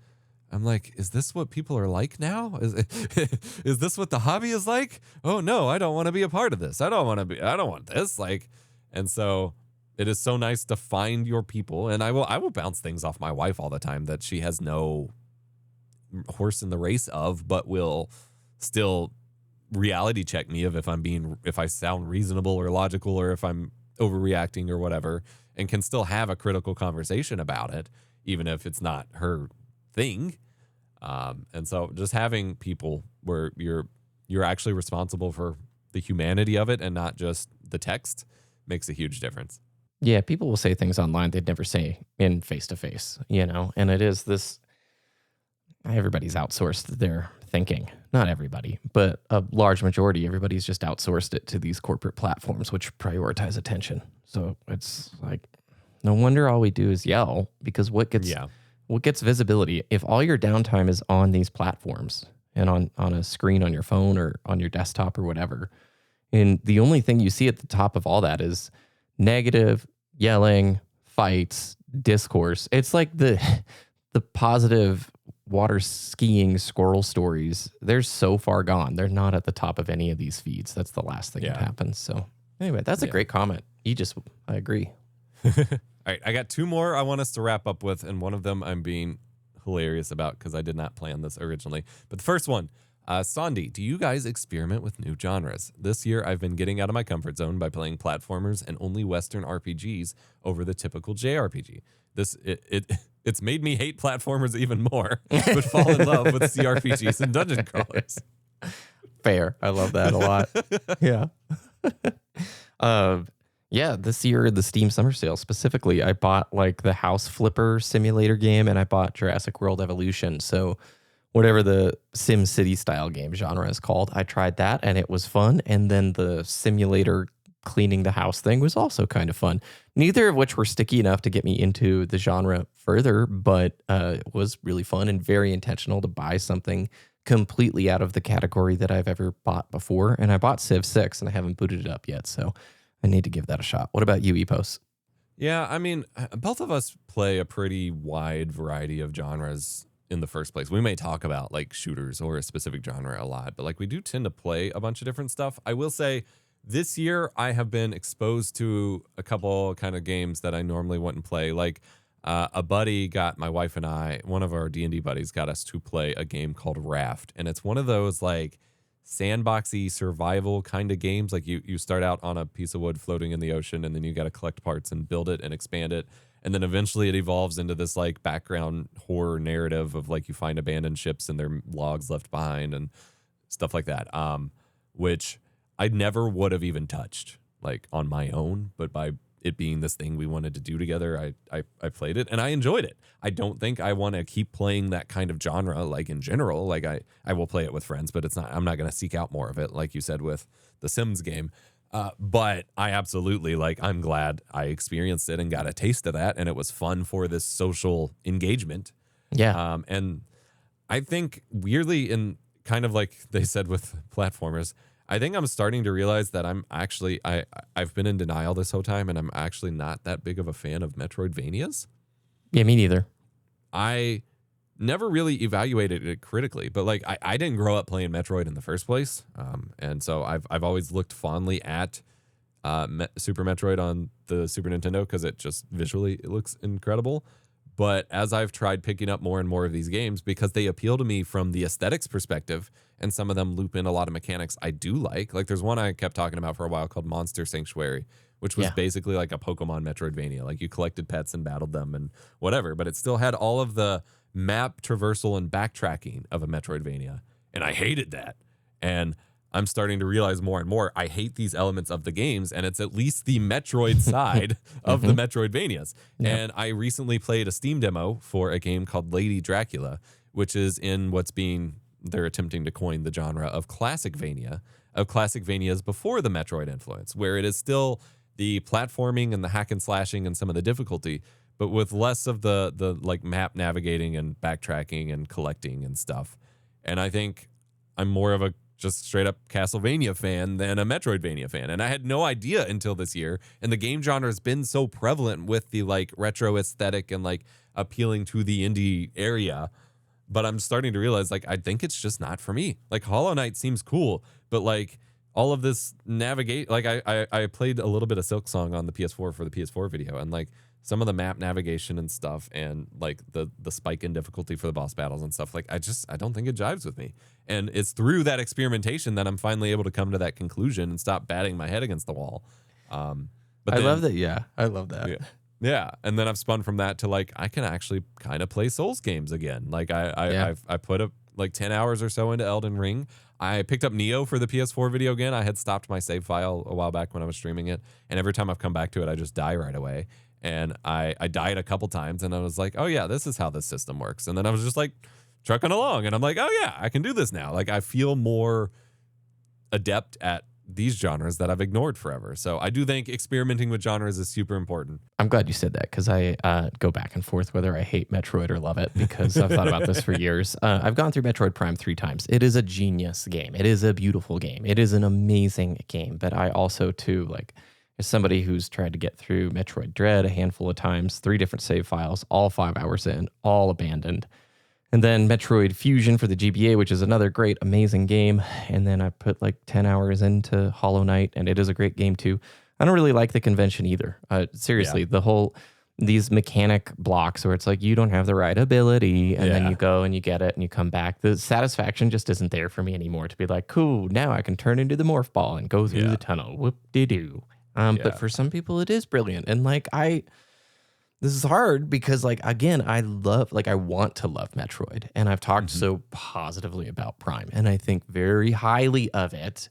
I'm like, is this what people are like now? Is this what the hobby is like? Oh no, I don't want to be a part of this. I don't want this. Like, and so it is so nice to find your people. And I will bounce things off my wife all the time that she has no horse in the race of, but will still reality check me of if I sound reasonable or logical or if I'm overreacting or whatever, and can still have a critical conversation about it, even if it's not her thing. And so just having people where you're actually responsible for the humanity of it and not just the text makes a huge difference. Yeah, people will say things online they'd never say in face-to-face, and it is this, everybody's outsourced their thinking. Not everybody, but a large majority, everybody's just outsourced it to these corporate platforms, which prioritize attention. So it's like, no wonder all we do is yell, because what gets visibility, if all your downtime is on these platforms and on a screen on your phone or on your desktop or whatever, and the only thing you see at the top of all that is negative, yelling, fights, discourse. It's like the positive water skiing squirrel stories. They're so far gone. They're not at the top of any of these feeds. That's the last thing that happens. So anyway, that's a great comment. I agree. All right, I got two more I want us to wrap up with, and one of them I'm being hilarious about because I did not plan this originally. But the first one, Sandy, do you guys experiment with new genres? This year, I've been getting out of my comfort zone by playing platformers and only Western RPGs over the typical JRPG. It's made me hate platformers even more, but fall in love with CRPGs and dungeon crawlers. Fair. I love that a lot. Yeah. Yeah, this year, the Steam Summer Sale specifically, I bought like the House Flipper simulator game and I bought Jurassic World Evolution. So whatever the Sim City style game genre is called, I tried that and it was fun. And then the simulator cleaning the house thing was also kind of fun. Neither of which were sticky enough to get me into the genre further, but it was really fun and very intentional to buy something completely out of the category that I've ever bought before. And I bought Civ 6 and I haven't booted it up yet, so I need to give that a shot. What about you, Epos? Yeah, I mean, both of us play a pretty wide variety of genres in the first place. We may talk about like shooters or a specific genre a lot, but like we do tend to play a bunch of different stuff. I will say this year I have been exposed to a couple kind of games that I normally wouldn't play. Like a buddy got my wife and I, one of our D&D buddies got us to play a game called Raft. And it's one of those like sandboxy survival kind of games. Like you start out on a piece of wood floating in the ocean, and then you got to collect parts and build it and expand it. And then eventually it evolves into this like background horror narrative of like you find abandoned ships and their logs left behind and stuff like that. Which I never would have even touched like on my own, but by it being this thing we wanted to do together, I played it and I enjoyed it. I don't think I want to keep playing that kind of genre, like in general. Like I will play it with friends, but I'm not going to seek out more of it, like you said with the Sims game. But I absolutely I'm glad I experienced it and got a taste of that, and it was fun for this social engagement. Yeah. And I think weirdly, in kind of like they said with platformers, I think I'm starting to realize that I'm actually I've been in denial this whole time, and I'm actually not that big of a fan of Metroidvanias. Yeah, me neither. I never really evaluated it critically, but I didn't grow up playing Metroid in the first place, and so I've always looked fondly at Super Metroid on the Super Nintendo because it just visually it looks incredible. But as I've tried picking up more and more of these games, because they appeal to me from the aesthetics perspective, and some of them loop in a lot of mechanics I do like there's one I kept talking about for a while called Monster Sanctuary, which was basically like a Pokemon Metroidvania. Like you collected pets and battled them and whatever, but it still had all of the map traversal and backtracking of a Metroidvania. And I hated that. And I'm starting to realize more and more I hate these elements of the games, and it's at least the Metroid side of the Metroidvanias. Yeah. And I recently played a Steam demo for a game called Lady Dracula, which is in they're attempting to coin the genre of Classicvanias before the Metroid influence, where it is still the platforming and the hack and slashing and some of the difficulty, but with less of the map navigating and backtracking and collecting and stuff. And I think I'm more of a just straight up Castlevania fan than a Metroidvania fan. And I had no idea until this year. And the game genre has been so prevalent with the retro aesthetic and appealing to the indie area. But I'm starting to realize I think it's just not for me. Hollow Knight seems cool, but all of this navigate, I played a little bit of Silk Song on the PS4 for the PS4 video, and some of the map navigation and stuff, and the spike in difficulty for the boss battles and stuff, I don't think it jives with me. And it's through that experimentation that I'm finally able to come to that conclusion and stop batting my head against the wall. But I love that. Yeah, I love that. Yeah. And then I've spun from that to I can actually kind of play Souls games again. I put up 10 hours or so into Elden Ring. I picked up Neo for the PS4 video again. I had stopped my save file a while back when I was streaming it, and every time I've come back to it, I just die right away. And I died a couple times, and I was like, oh yeah, this is how this system works. And then I was just trucking along, and I'm like, oh yeah, I can do this now. I feel more adept at these genres that I've ignored forever. So I do think experimenting with genres is super important. I'm glad you said that, because I go back and forth whether I hate Metroid or love it, because I've thought about this for years. I've gone through Metroid Prime 3 times. It is a genius game. It is a beautiful game. It is an amazing game. But I also too as somebody who's tried to get through Metroid Dread a handful of times, 3 different save files, all 5 hours in, all abandoned. And then Metroid Fusion for the GBA, which is another great, amazing game. And then I put 10 hours into Hollow Knight, and it is a great game too. I don't really like the convention either. Seriously, these mechanic blocks where it's you don't have the right ability, and then you go and you get it and you come back. The satisfaction just isn't there for me anymore to be cool, now I can turn into the morph ball and go through the tunnel. Whoop-de-doo. But for some people it is brilliant. And this is hard because again, I want to love Metroid, and I've talked so positively about Prime, and I think very highly of it,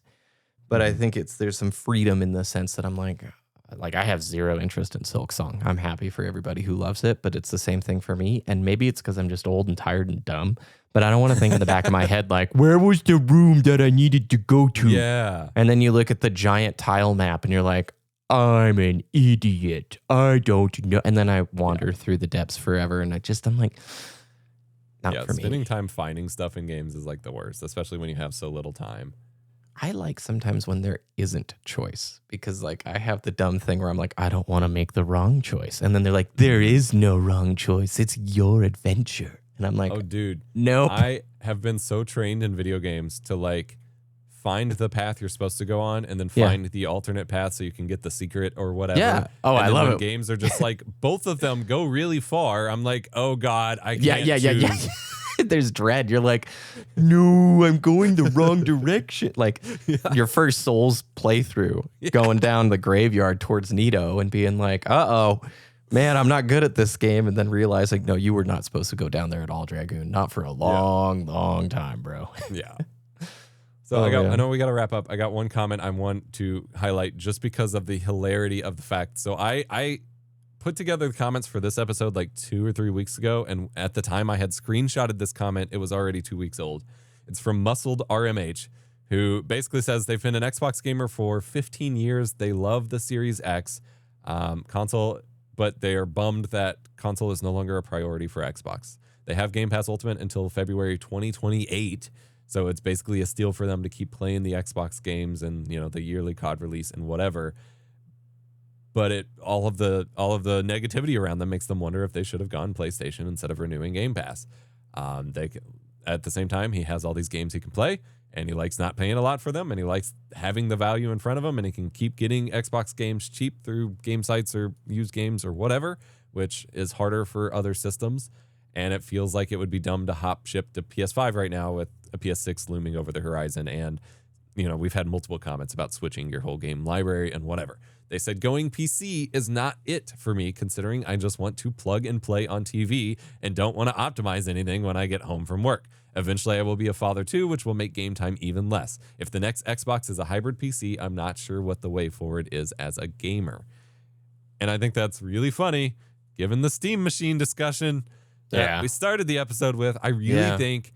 but I think there's some freedom in the sense that I'm I have zero interest in Silk Song. I'm happy for everybody who loves it, but it's the same thing for me. And maybe it's because I'm just old and tired and dumb, but I don't want to think in the back of my head, where was the room that I needed to go to? Yeah. And then you look at the giant tile map and you're I'm an idiot. I don't know. And then I wander through the depths forever. And I'm not for me. Spending time finding stuff in games is the worst, especially when you have so little time. I sometimes when there isn't choice, because I have the dumb thing where I'm I don't want to make the wrong choice. And then they're there is no wrong choice. It's your adventure. And I'm oh dude, nope. I have been so trained in video games to find the path you're supposed to go on, and then find the alternate path so you can get the secret or whatever. Yeah. Oh, and I love when it. Games are just both of them go really far. I'm oh God, I can't choose. there's dread. You're like, no, I'm going the wrong direction. Like your first Souls playthrough, going down the graveyard towards Nito and being like, uh-oh, man, I'm not good at this game. And then realizing, no, you were not supposed to go down there at all, Dragoon. Not for a long time, bro. Yeah. So I know we got to wrap up. I got one comment I want to highlight just because of the hilarity of the fact. So I put together the comments for this episode like 2 or 3 weeks ago. And at the time I had screenshotted this comment. It was already 2 weeks old. It's from Muscled RMH, who basically says they've been an Xbox gamer for 15 years. They love the Series X console, but they are bummed that console is no longer a priority for Xbox. They have Game Pass Ultimate until February 2028. So it's basically a steal for them to keep playing the Xbox games and, you know, the yearly COD release and whatever. But all of the negativity around them makes them wonder if they should have gone PlayStation instead of renewing Game Pass. At the same time, he has all these games he can play, and he likes not paying a lot for them, and he likes having the value in front of him, and he can keep getting Xbox games cheap through game sites or used games or whatever, which is harder for other systems. And it feels like it would be dumb to hop ship to PS5 right now with a PS6 looming over the horizon. And, you know, we've had multiple comments about switching your whole game library and whatever. They said going PC is not it for me, considering I just want to plug and play on TV and don't want to optimize anything when I get home from work. Eventually, I will be a father too, which will make game time even less. If the next Xbox is a hybrid PC, I'm not sure what the way forward is as a gamer. And I think that's really funny, given the Steam Machine discussion that we started the episode with. I really think,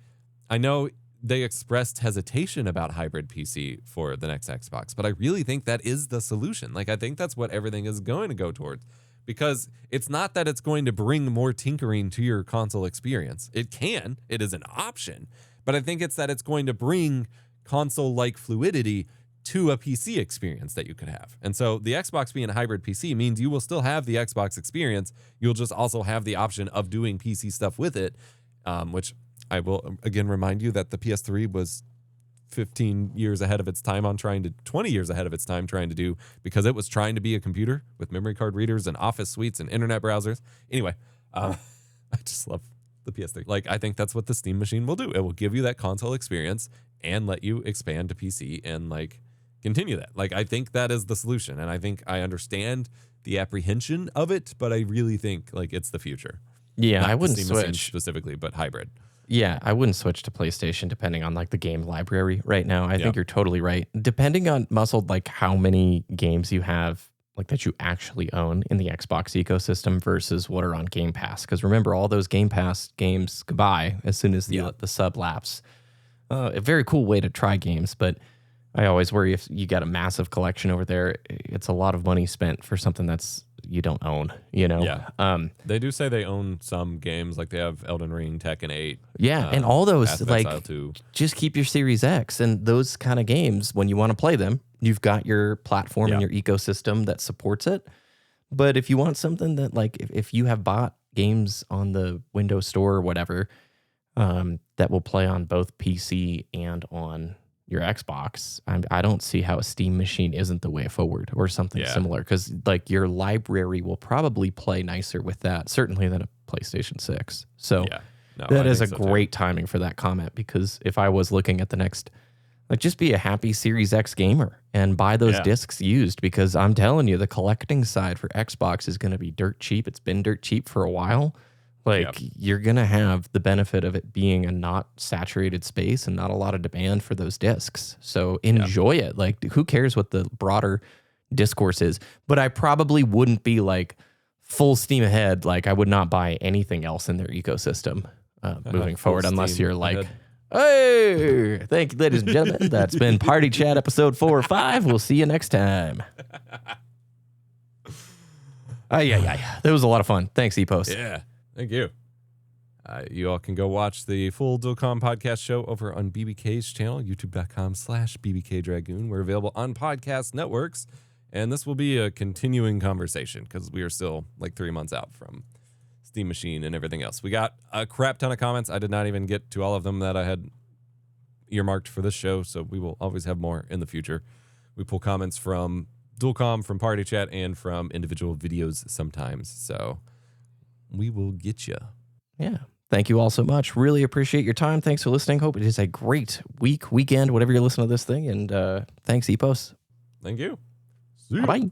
I know they expressed hesitation about hybrid PC for the next Xbox, but I really think that is the solution. Like, I think that's what everything is going to go towards, because it's not that it's going to bring more tinkering to your console experience. It is an option, but I think it's that it's going to bring console-like fluidity to a PC experience that you could have. And so the Xbox being a hybrid PC means you will still have the Xbox experience. You'll just also have the option of doing PC stuff with it, which I will again remind you that the PS3 was 15 years ahead of its time 20 years ahead of its time trying to do, because it was trying to be a computer with memory card readers and office suites and internet browsers. Anyway, I just love the PS3. Like, I think that's what the Steam Machine will do. It will give you that console experience and let you expand to PC and like continue that. Like, I think that is the solution. And I think I understand the apprehension of it, but I really think like it's the future. Yeah, Not I wouldn't Steam Machine switch specifically, but hybrid. Yeah, I wouldn't switch to PlayStation depending on like the game library right now. I think you're totally right. Depending on Muscled, like how many games you have like that you actually own in the Xbox ecosystem versus what are on Game Pass. Because remember, all those Game Pass games goodbye as soon as the sub lapse. A very cool way to try games, but I always worry if you got a massive collection over there, it's a lot of money spent for something that's you don't own, you know? Yeah. They do say they own some games, like they have Elden Ring, Tekken 8. Yeah, and all those, like, too. Just keep your Series X and those kind of games, when you want to play them, you've got your platform and your ecosystem that supports it. But if you want something that, like, if you have bought games on the Windows Store or whatever, that will play on both PC and on your Xbox, I don't see how a Steam Machine isn't the way forward or something similar, because like your library will probably play nicer with that, certainly than a PlayStation 6. So that is a great timing for that comment, because if I was looking at the next, like, just be a happy Series X gamer and buy those discs used, because I'm telling you, the collecting side for Xbox is going to be dirt cheap. It's been dirt cheap for a while. Like, you're going to have the benefit of it being a not saturated space and not a lot of demand for those discs. So enjoy it. Like, who cares what the broader discourse is? But I probably wouldn't be like full steam ahead. Like, I would not buy anything else in their ecosystem moving forward, unless you're like, hey, thank you, ladies and gentlemen. That's been Party Chat episode 4 or 5. We'll see you next time. That was a lot of fun. Thanks, ePost. Yeah. Thank you. You all can go watch the full Dual Comm Podcast show over on BBK's channel, youtube.com/BBKDragoon. We're available on podcast networks, and this will be a continuing conversation because we are still like 3 months out from Steam Machine and everything else. We got a crap ton of comments. I did not even get to all of them that I had earmarked for this show, so we will always have more in the future. We pull comments from Dual Comm, from Party Chat, and from individual videos sometimes, so we will get you. Yeah. Thank you all so much. Really appreciate your time. Thanks for listening. Hope it is a great weekend, whatever you're listening to this thing. And thanks, Epos. Thank you. Bye.